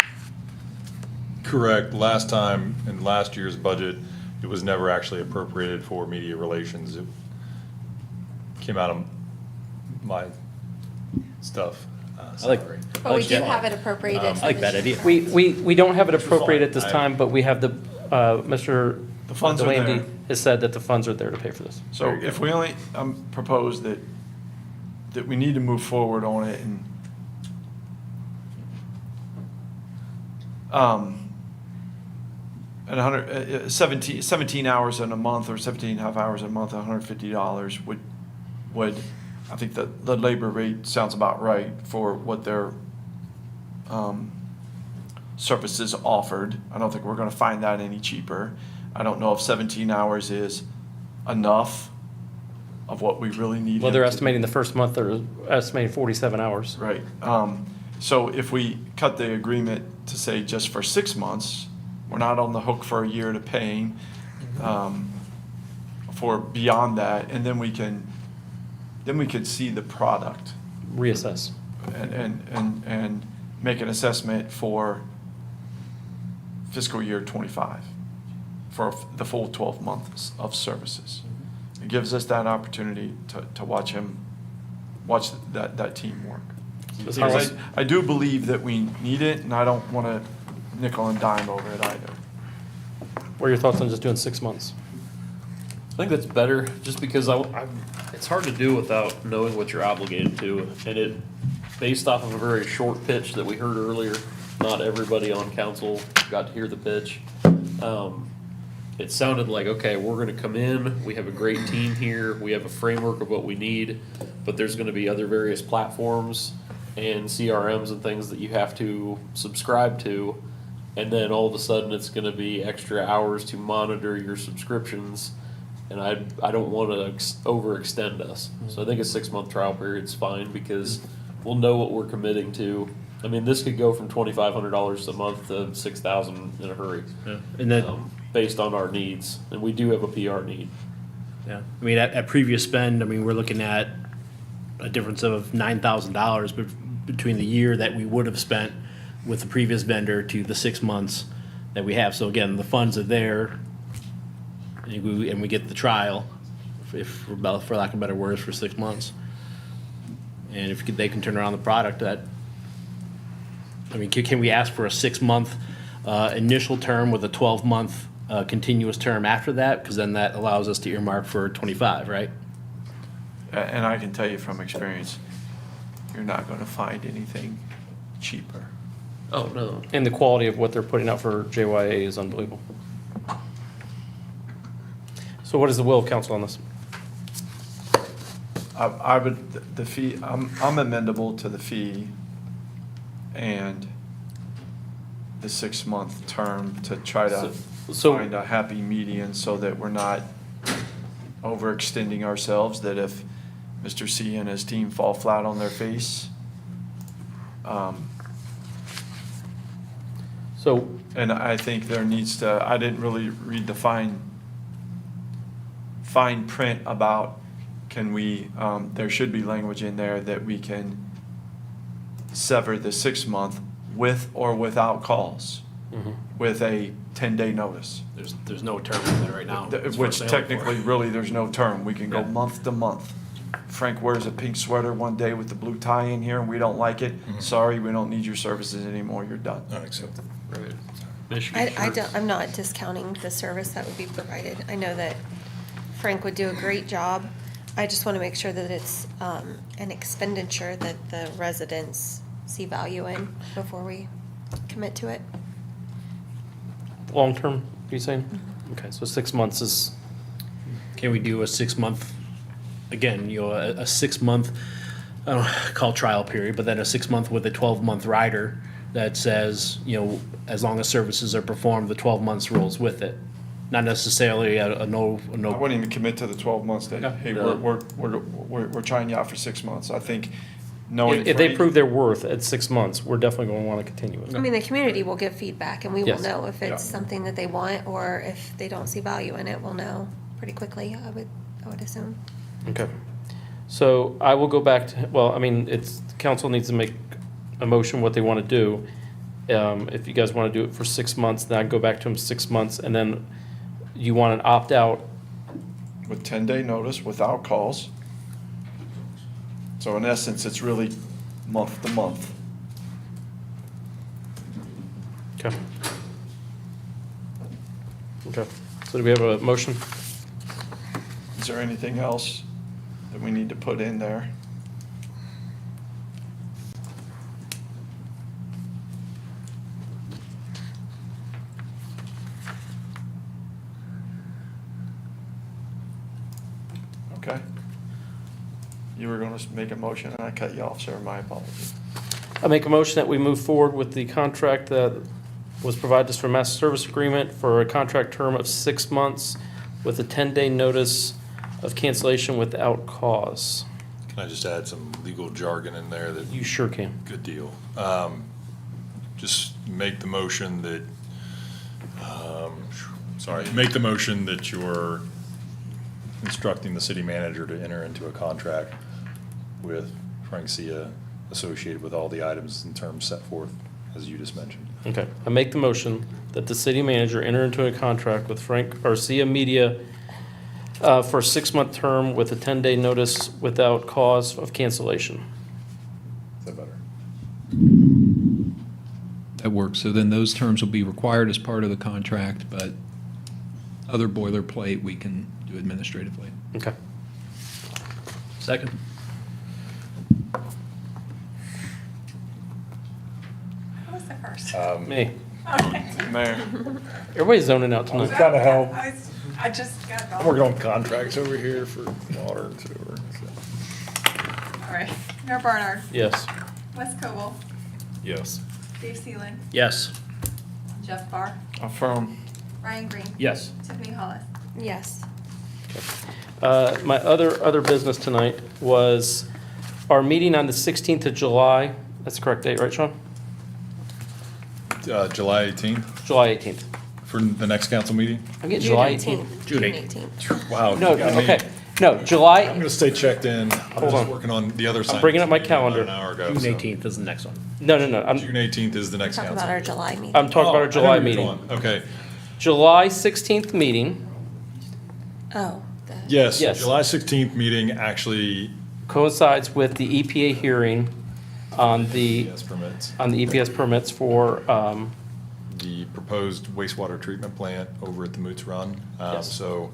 Correct. Last time, in last year's budget, it was never actually appropriated for media relations. It came out of my stuff, I like- salary. But we like do that. have it appropriated I for like this that year. idea. We don't have it appropriated at this I- time, but we have Mr. The funds are Delaney there. has said that the funds are there to pay for this. So if we only propose that we need to move forward on it and at 17 hours in a month or 17 and a half hours a month, $150 would, I think the labor rate sounds about right for what their services offered. I don't think we're gonna find that any cheaper. I don't know if 17 hours is enough of what we really need. Well, they're him to- estimating the first month, they're estimating 47 hours. Right. So if we cut the agreement to say just for 6 months, we're not on the hook for a year to paying for beyond that, and then we could see the product Reassess. and make an assessment for fiscal year '25 for the full 12 months of services. It gives us that opportunity to watch that team work. Because I do believe that we need it, and I don't want to nickel and dime over it either. What are your thoughts on just doing 6 months? I think that's better, just because it's hard to do without knowing what you're obligated to. And it, based off of a very short pitch that we heard earlier, not everybody on council got to hear the pitch. It sounded like, okay, we're gonna come in, we have a great team here, we have a framework of what we need, but there's gonna be other various platforms and CRMs and things that you have to subscribe to. And then all of a sudden, it's gonna be extra hours to monitor your subscriptions. And I don't want to overextend us. So I think a 6-month trial period's fine because we'll know what we're committing to. I mean, this could go from $2,500 a month to $6,000 in a hurry. Yeah. And then, based on our needs, and we do have a PR need. yeah, I mean, at previous spend, I mean, we're looking at a difference of $9,000 between the year that we would have spent with the previous vendor to the 6 months that we have. So again, the funds are there, and we get the trial, for lack of better words, for 6 months. And if they can turn around the product, that, I mean, can we ask for a 6-month initial term with a 12-month continuous term after that? Because then that allows us to earmark for 25, right? And I can tell you from experience, you're not gonna find anything cheaper. Oh, no. And the quality of what they're putting out for JYA is unbelievable. So what is the will of council on this? I would, the fee, I'm amendable to the fee and the 6-month term to try to So- find a happy median so that we're not overextending ourselves, that if Mr. C and his team fall flat on their face, So, and I think there needs to, I didn't really read the fine print about, can we, there should be language in there that we can sever the 6-month with or without calls, with a 10-day notice. There's no term in there right now. It's for Which sale technically, for. really, there's no term. We can go Yeah. month to month. Frank wears a pink sweater one day with the blue tie in here, and we don't like it. Sorry, we don't need your services anymore. You're done. Unacceptable. I'm not discounting the service that would be provided. I know that Frank would do a great job. I just want to make sure that it's an expenditure that the residents see value in before we commit to it. long-term, are you saying? Okay, so 6 months is, Can we do a 6-month, again, you know, a 6-month, I don't call trial period, but then a 6-month with a 12-month rider that says, you know, as long as services are performed, the 12 months rolls with it. Not necessarily a no. I wouldn't even commit to the 12 months that, Yeah. hey, we're trying you out for 6 months. I think knowing. if they Frank- prove their worth at 6 months, we're definitely going to want to continue it. I mean, the community will give feedback and we will Yes. know if it's Yeah. something that they want or if they don't see value in it, we'll know pretty quickly, I would assume. Okay. So I will go back to, well, I mean, council needs to make a motion what they want to do. If you guys want to do it for 6 months, then I'd go back to them 6 months, and then you want an opt-out. With 10-day notice, without calls. So in essence, it's really month to month. Okay. Okay. So do we have a motion? Is there anything else that we need to put in there? Okay. You were gonna make a motion and I cut you off, sir. My apologies. I make a motion that we move forward with the contract that was provided us for master service agreement for a contract term of 6 months with a 10-day notice of cancellation without cause. Can I just add some legal jargon in there that? You sure can. Good deal. Just make the motion that, make the motion that you're instructing the city manager to enter into a contract with Frank Cia associated with all the items and terms set forth, as you just mentioned. Okay. I make the motion that the city manager enter into a contract with Frank Garcia Media for a 6-month term with a 10-day notice without cause of cancellation. Is that better? That works. So then those terms will be required as part of the contract, but other boilerplate we can do administratively. Okay. Second. Who was the first? Me. Okay. Mayor. Everybody's zoning out tonight. Trying to help. I just got I'm going. working on contracts over here for water and sewer. All right. Mayor Barnard. Yes. Wes Cobble. Yes. Dave Seeland. Yes. Jeff Barr. Affirm. Ryan Green. Yes. Tiffany Hollis. Yes. My other business tonight was our meeting on the 16th of July. That's the correct date, right, Sean? July 18th July 18th. for the next council meeting? I'm getting June July 18th. 18th. June 18th. Wow. No, you got me. okay. No, July, I'm gonna stay checked in. I'm Hold just on. working on the other side. bringing up my calendar. An hour ago. June so. 18th is the next one. no. June 18th is the next Talk council. about our July meeting. I'm talking about our I July know which meeting. one. Okay. July 16th meeting Oh, the Yes, Yes. July 16th meeting actually coincides with the EPA hearing on the EPS permits. EPS permits for, The proposed wastewater treatment plant over at the Moots Run. Yes. So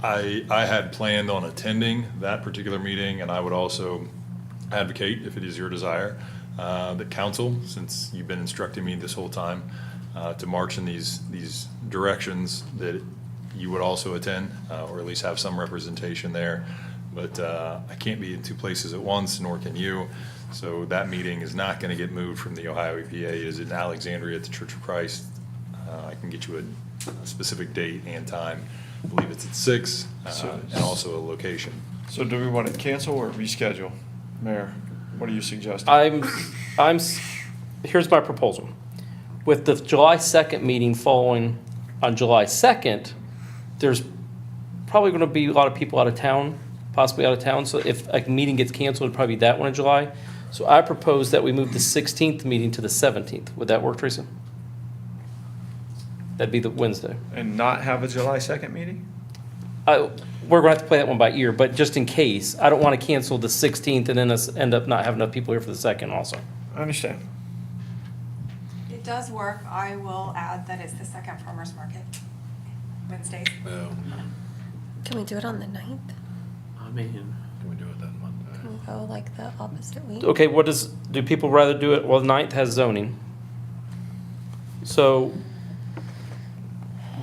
I had planned on attending that particular meeting, and I would also advocate, if it is your desire, that council, since you've been instructing me this whole time, to march in these directions, that you would also attend, or at least have some representation there. But I can't be in two places at once, nor can you. So that meeting is not going to get moved from the Ohio EPA. It is in Alexandria at the Church of Christ. I can get you a specific date and time. I believe it's at 6, and also a location. So do we want to cancel or reschedule? Mayor, what are you suggesting? Here's my proposal. With the July 2nd meeting following on July 2nd, there's probably going to be a lot of people out of town, possibly out of town. So if a meeting gets canceled, it'd probably be that one in July. So I propose that we move the 16th meeting to the 17th. Would that work, Teresa? That'd be the Wednesday. And not have a July 2nd meeting? We're going to have to play that one by ear, but just in case, I don't want to cancel the 16th and then us end up not having enough people here for the 2nd also. I understand. It does work. I will add that it's the second farmer's market, Wednesdays. Can we do it on the 9th? I mean, Can we do it that Monday? Can we go like the opposite week? Okay, do people rather do it, well, the 9th has zoning. So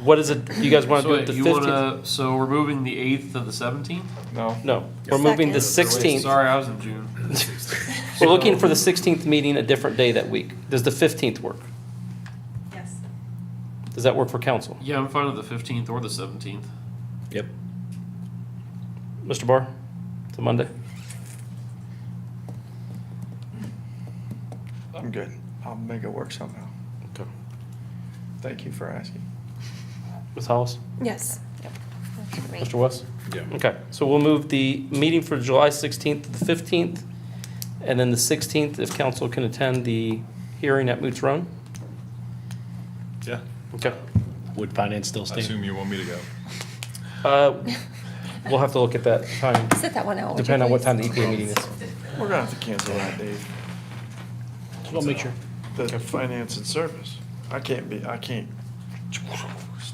what is it, you guys want to do it the 15th? So we're moving the 8th to the 17th? No. No, we're moving the Second. 16th. Sorry, I was in June. We're looking for the 16th meeting a different day that week. Does the 15th work? Yes. Does that work for council? Yeah, I'm fine with the 15th or the 17th. Yep. Mr. Barr, it's a Monday? I'm good. I'll make it work somehow. Okay. Thank you for asking. Ms. Hollis? Yes. Yep. Works for me. Mr. West? Yeah. Okay, so we'll move the meeting for July 16th to the 15th, and then the 16th, if council can attend the hearing at Moots Run. Yeah. Okay. Would finance still I stand? assume you want me to go. We'll have to look at that time, Sit that one out, would you depending on what please? time the EPA meeting is. We're gonna have to cancel that, Dave. Just want to make sure. The finance and service. I can't. It's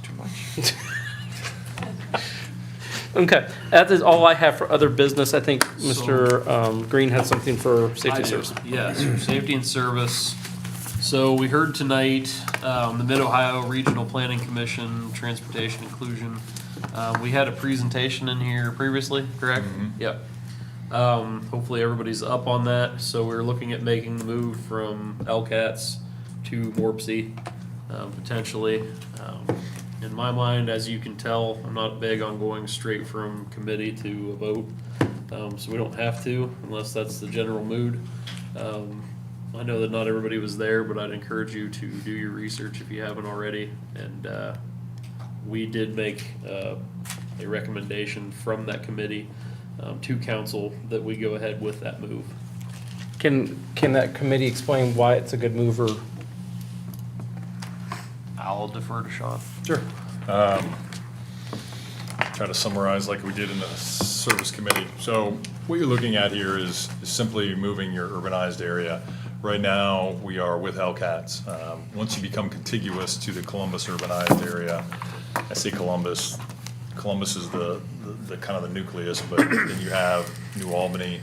too much. Okay, that is all I have for other business. I think Mr. Green had something for safety I and do. service. Yes, for safety and service. So we heard tonight, the Mid-Ohio Regional Planning Commission, Transportation Inclusion. We had a presentation in here previously, correct? Yep. Hopefully everybody's up on that. So we're looking at making the move from LCATS to Morpsey, potentially. In my mind, as you can tell, I'm not big on going straight from committee to a vote. So we don't have to unless that's the general mood. I know that not everybody was there, but I'd encourage you to do your research if you haven't already. And we did make a recommendation from that committee to council that we go ahead with that move. Can that committee explain why it's a good move or? I'll defer to Sean. Sure. Try to summarize like we did in the service committee. So what you're looking at here is simply moving your urbanized area. Right now, we are with LCATS. Once you become contiguous to the Columbus urbanized area, I say Columbus is the kind of the nucleus, but then you have New Albany.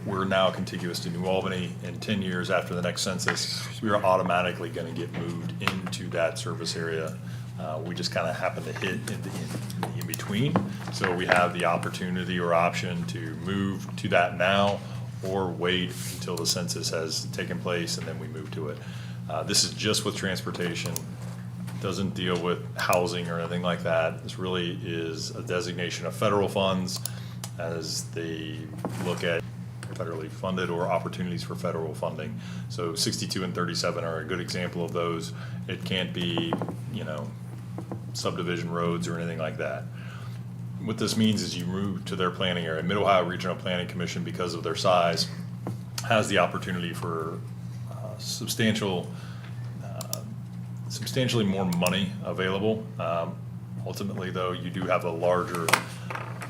We're now contiguous to New Albany. In 10 years after the next census, we are automatically going to get moved into that service area. We just kind of happen to hit in between. So we have the opportunity or option to move to that now or wait until the census has taken place and then we move to it. This is just with transportation. doesn't deal with housing or anything like that. This really is a designation of federal funds as they look at federally funded or opportunities for federal funding. So 62 and 37 are a good example of those. It can't be, subdivision roads or anything like that. What this means is you move to their planning area. Mid-Ohio Regional Planning Commission, because of their size, has the opportunity for substantially more money available. Ultimately, though, you do have a larger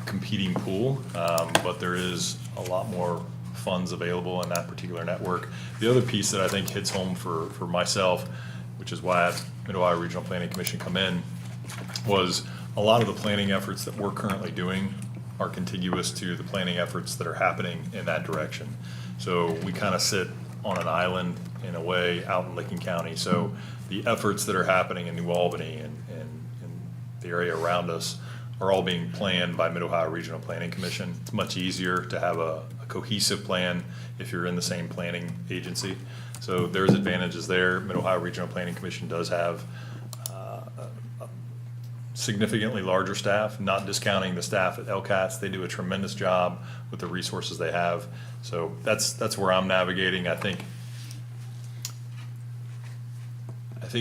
competing pool, but there is a lot more funds available in that particular network. The other piece that I think hits home for myself, which is why I had Mid-Ohio Regional Planning Commission come in, was a lot of the planning efforts that we're currently doing are contiguous to the planning efforts that are happening in that direction. So we kind of sit on an island in a way out in Licking County. So the efforts that are happening in New Albany and the area around us are all being planned by Mid-Ohio Regional Planning Commission. It's much easier to have a cohesive plan if you're in the same planning agency. So there's advantages there. Mid-Ohio Regional Planning Commission does have a significantly larger staff, not discounting the staff at LCATS. They do a tremendous job with the resources they have. So that's where I'm navigating. I think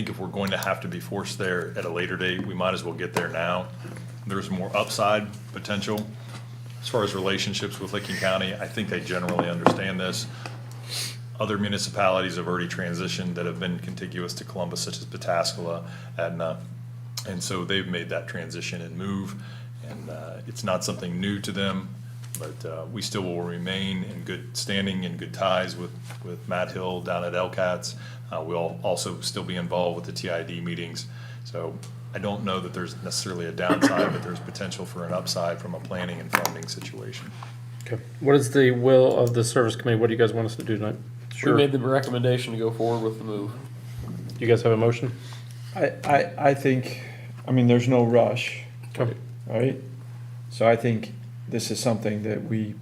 if we're going to have to be forced there at a later date, we might as well get there now. There's more upside potential. As far as relationships with Licking County, I think they generally understand this. Other municipalities have already transitioned that have been contiguous to Columbus, such as Pataskala, Etna. And so they've made that transition and move. And it's not something new to them, but we still will remain in good standing and good ties with Matt Hill down at LCATS. We'll also still be involved with the TID meetings. So I don't know that there's necessarily a downside, but there's potential for an upside from a planning and funding situation. Okay. What is the will of the service committee? What do you guys want us to do tonight? We made the recommendation to go forward with the move. Do you guys have a motion? I think, there's no rush. Okay. Right? So I think this is something that we,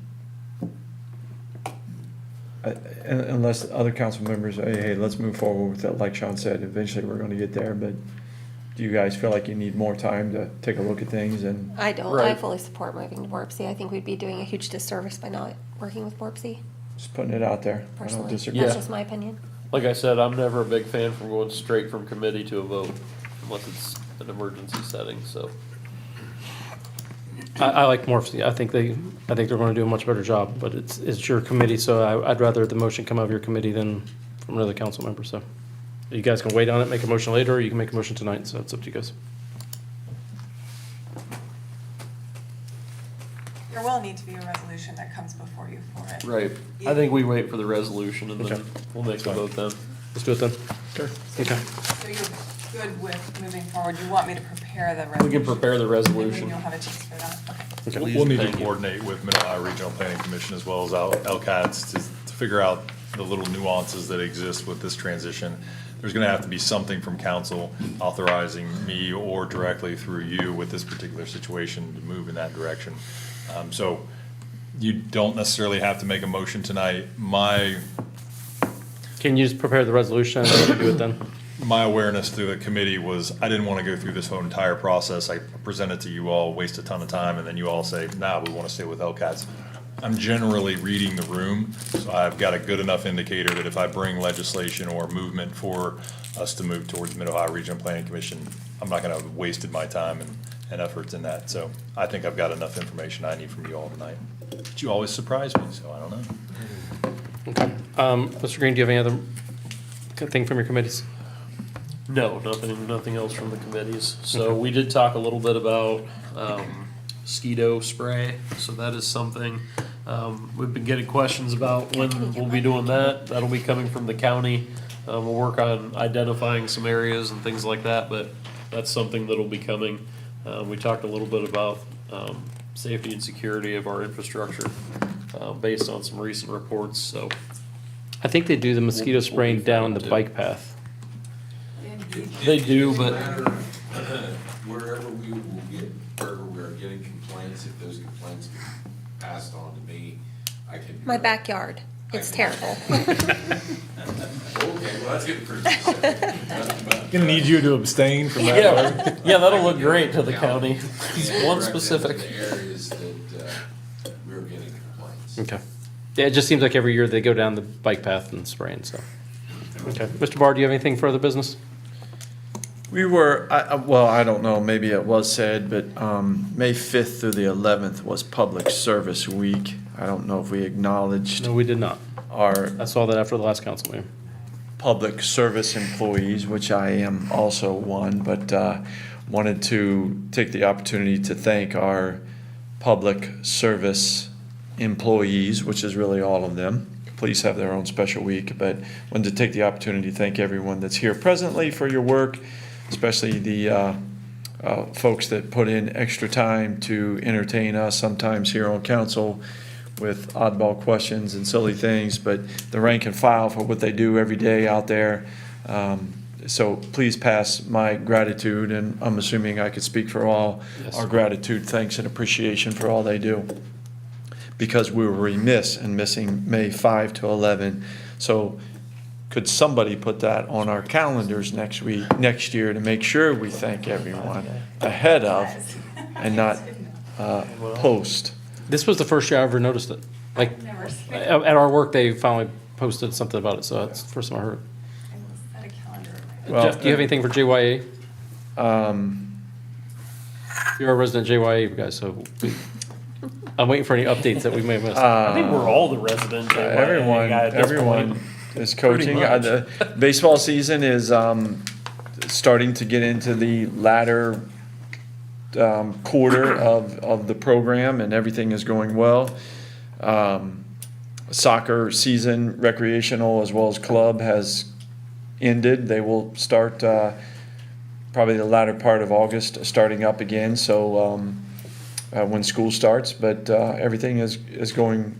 unless other council members say, hey, let's move forward with that, like Sean said, eventually we're gonna get there, but do you guys feel like you need more time to take a look at things and? I don't. Right. I fully support moving to Borpsey. I think we'd be doing a huge disservice by not working with Borpsey, Just putting it out there. I don't personally. disagree. That's Yeah. just my opinion. Like I said, I'm never a big fan from going straight from committee to a vote unless it's an emergency setting, so. I like Morpsey. I think they're going to do a much better job, but it's your committee, so I'd rather the motion come out of your committee than from another council member, so. You guys can wait on it, make a motion later, or you can make a motion tonight, so it's up to you guys. There will need to be a resolution that comes before you for it. Right. I think we wait for the resolution and then Okay. we'll make the vote then. Let's do it then. Sure. Okay. So you're good with moving forward? You want me to prepare the We resolution? can prepare the And resolution. then you'll have a chance for that? Okay. Okay. We'll need to Thank you. coordinate with Mid-Ohio Regional Planning Commission as well as LCATS to figure out the little nuances that exist with this transition. There's gonna have to be something from council authorizing me or directly through you with this particular situation to move in that direction. So you don't necessarily have to make a motion tonight. Can you just prepare the resolution and then do it then? My awareness through the committee was I didn't want to go through this whole entire process. I present it to you all, waste a ton of time, and then you all say, nah, we want to stay with LCATS. I'm generally reading the room, so I've got a good enough indicator that if I bring legislation or movement for us to move towards Mid-Ohio Regional Planning Commission, I'm not going to have wasted my time and efforts in that. So I think I've got enough information I need from you all tonight. But you always surprise me, so I don't know. Okay. Mr. Green, do you have any other thing from your committees? No, nothing else from the committees. So we did talk a little bit about mosquito spray, so that is something. We've been getting questions about when we'll be doing that. That'll be coming from the county. We'll work on identifying some areas and things like that, but that's something that'll be coming. We talked a little bit about safety and security of our infrastructure based on some recent reports, so. I think they do the mosquito We'll be spraying down the fine, too. bike path. They do, but- Wherever we are getting complaints, if those complaints get passed on to me, I can. My backyard. It's terrible. Okay, well, that's getting pretty specific. Gonna need you to abstain from that. Yeah, yeah, that'll look great to the county. And One recommend specific. The areas that we're getting complaints. Okay. Yeah, it just seems like every year they go down the bike path and spraying, so. Okay. Mr. Barr, do you have anything further business? We were, well, I don't know, maybe it was said, but May 5th through the 11th was Public Service Week. I don't know if we acknowledged No, we did not. our I saw that after the last council meeting. public service employees, which I am also one, but wanted to take the opportunity to thank our public service employees, which is really all of them. Police have their own special week, but wanted to take the opportunity to thank everyone that's here presently for your work, especially the folks that put in extra time to entertain us sometimes here on council with oddball questions and silly things, but the rank and file for what they do every day out there. So please pass my gratitude, and I'm assuming I could speak for all, Yes. our gratitude, thanks, and appreciation for all they do. Because we were remiss in missing May 5 to 11. So could somebody put that on our calendars next year to make sure we thank everyone ahead of and not post? This was the first year I ever noticed it. Like, Never seen at our work, they finally posted something about it, so that's the first time I heard. I set a calendar. Well, Jeff, do you have anything for JYA? You're a resident JYA guy, so I'm waiting for any updates that we may have missed. I think we're all the resident JYA Everyone, guy at this everyone point. is coaching. Pretty much. The baseball season is starting to get into the latter quarter of the program, and everything is going well. Soccer season, recreational as well as club, has ended. They will start probably the latter part of August, starting up again. So when school starts, but everything is going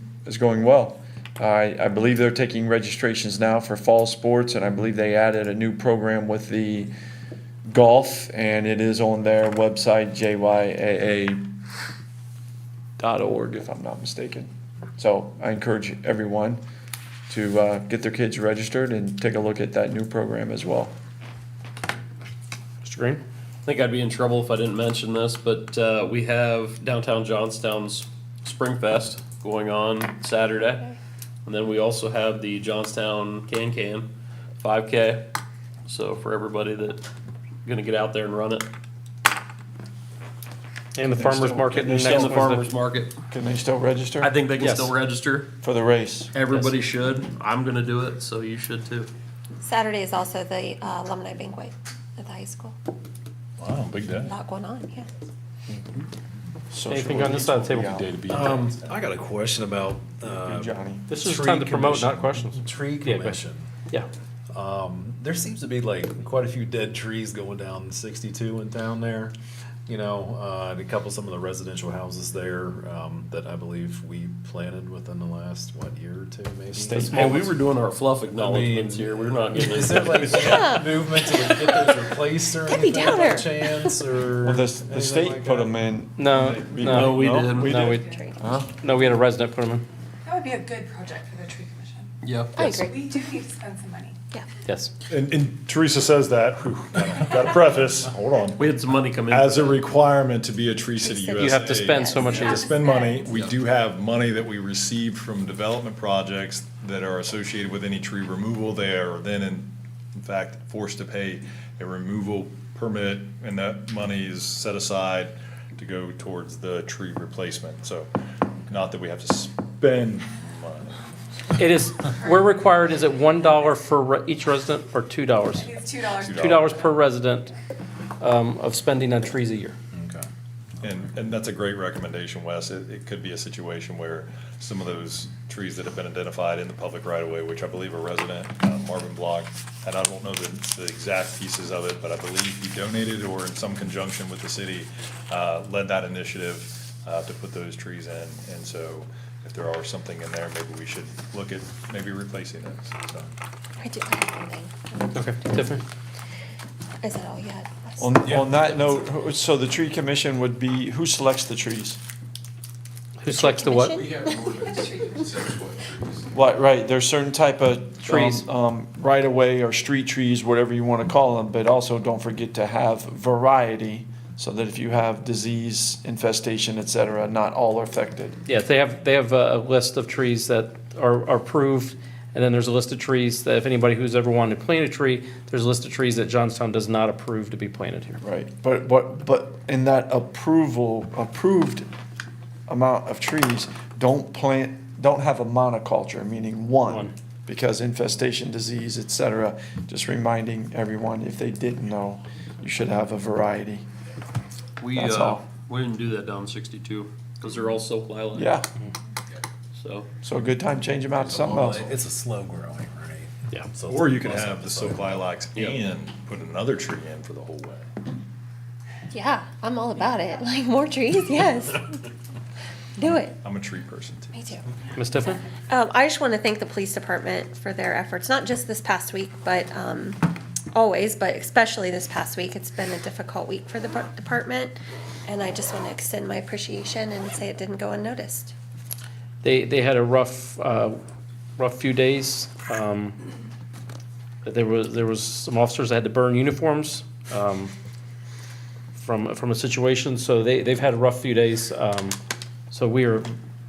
well. I believe they're taking registrations now for fall sports, and I believe they added a new program with the golf, and it is on their website, jyaa.org, if I'm not mistaken. So I encourage everyone to get their kids registered and take a look at that new program as well. Mr. Green? I think I'd be in trouble if I didn't mention this, but we have downtown Johnstown's Spring Fest going on Saturday. And then we also have the Johnstown Can 5K. So for everybody that's gonna get out there and run it. And the farmer's market next And the Wednesday. farmer's market. Can they still register? I think they can Yes. still register. For the race? Everybody should. I'm gonna do it, so you should too. Saturday is also the alumni banquet at the high school. Wow, big day. A lot going on, yeah. Anything on this side of the table? Day to be. I got a question about, Johnny. This is Tree time to promote, commission. not questions. Tree Yeah, go ahead. commission. Yeah. There seems to be like quite a few dead trees going down 62 in town there. You know, and a couple, some of the residential houses there, that I believe we planted within the last, year or two, maybe? Hey, we were doing our fluff acknowledgements here. We're not getting Is there like Yeah. movement to get those replaced or Debbie anything by Downer. chance, or? Well, the anything state like put that? them in. No, No, we didn't. No, we, Huh? no, we had a resident put them in. That would be a good project for the tree commission. Yeah. I agree. We do need to spend some money. Yeah. Yes. And Teresa says that, got to preface, hold on. We had some money come in. As a requirement to be a Tree City USA. You have to spend so much. To spend money, we do have money that we received from development projects that are associated with any tree removal. They are then in fact forced to pay a removal permit, and that money is set aside to go towards the tree replacement. So not that we have to spend money. It is, we're required, is it $1 for each resident or $2? I think it's $2. $2 per resident of spending on trees a year. Okay. And that's a great recommendation, Wes. It could be a situation where some of those trees that have been identified in the public right of way, which I believe a resident, Marvin Block, and I don't know the exact pieces of it, but I believe he donated or in some conjunction with the city, led that initiative to put those trees in. And so if there are something in there, maybe we should look at maybe replacing those, so. I do have one thing. Okay, Tiffany? Is that all you had? Wes? On that note, so the tree commission would be, who selects the trees? Who selects the what? What, right, there's certain type of Trees. right of way or street trees, whatever you want to call them, but also don't forget to have variety so that if you have disease, infestation, et cetera, not all are affected. Yes, they have a list of trees that are approved, and then there's a list of trees that if anybody who's ever wanted to plant a tree, there's a list of trees that Johnstown does not approve to be planted here. Right, but in that approved amount of trees, don't have a monoculture, meaning one, because infestation, disease, et cetera. Just reminding everyone, if they didn't know, you should have a variety. We, That's all. we didn't do that down 62, because they're all soak lilac. Yeah, So, a good time, change them out to something else. It's a slow growing, right? yeah. So Or you could most have of the it's soap lilacs Yep. and put another tree in for the whole way. Yeah, I'm all about it. Like more trees, yes. Do it. I'm a tree person too. Me too. Ms. Tiffany? I just want to thank the police department for their efforts, not just this past week, but always, but especially this past week. It's been a difficult week for the department, and I just want to extend my appreciation and say it didn't go unnoticed. They had a rough few days. There was some officers that had to burn uniforms from a situation, so they've had a rough few days. So we are,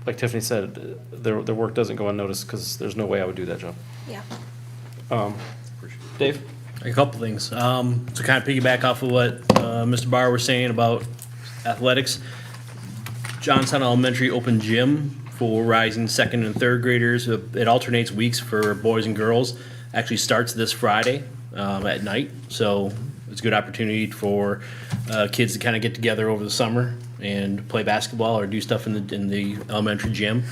like Tiffany said, their work doesn't go unnoticed because there's no way I would do that job. Yeah. Dave? A couple things. To kind of piggyback off of what Mr. Barr was saying about athletics, Johnstown Elementary open gym for rising second and third graders. It alternates weeks for boys and girls. Actually starts this Friday at night, so it's a good opportunity for kids to kind of get together over the summer and play basketball or do stuff in the elementary gym.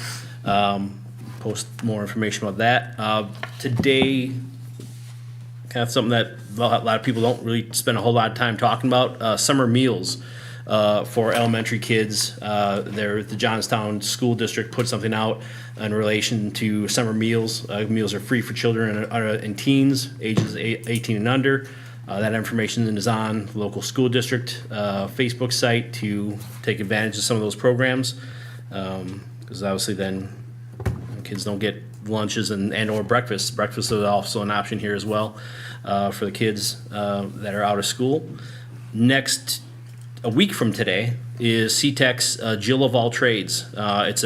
Post more information about that. Today, kind of something that a lot of people don't really spend a whole lot of time talking about, summer meals for elementary kids. The Johnstown School District put something out in relation to summer meals. Meals are free for children and teens, ages 18 and under. That information is on the local school district Facebook site to take advantage of some of those programs. Because obviously then kids don't get lunches and or breakfast. Breakfast is also an option here as well for the kids that are out of school. Next, a week from today, is CTEC's Jill of All Trades. It's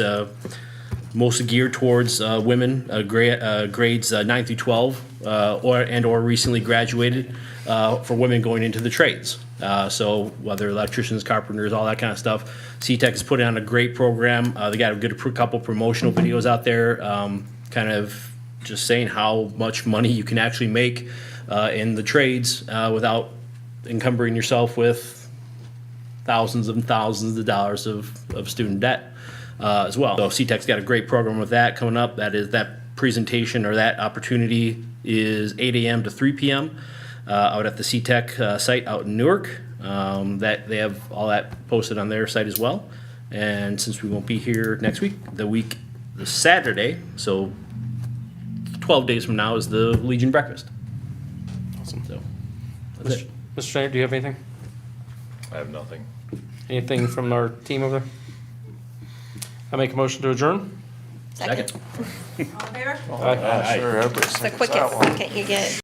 mostly geared towards women, grades 9 through 12, or recently graduated, for women going into the trades. So whether electricians, carpenters, all that kind of stuff, CTEC is putting on a great program. They got a good couple promotional videos out there, kind of just saying how much money you can actually make in the trades without encumbering yourself with thousands and thousands of dollars of student debt as well. So CTEC's got a great program with that coming up. That presentation or that opportunity is 8 a.m. to 3 p.m. Out at the CTEC site out in Newark. That they have all that posted on their site as well. And since we won't be here next week, the Saturday, so 12 days from now, is the Legion breakfast. Awesome. So that's it. Mr. Schneider, do you have anything? I have nothing. Anything from our team over there? I make a motion to adjourn. Second. All in favor? Oh, yeah, sure, everybody It's the thinks that quickest one. second you get.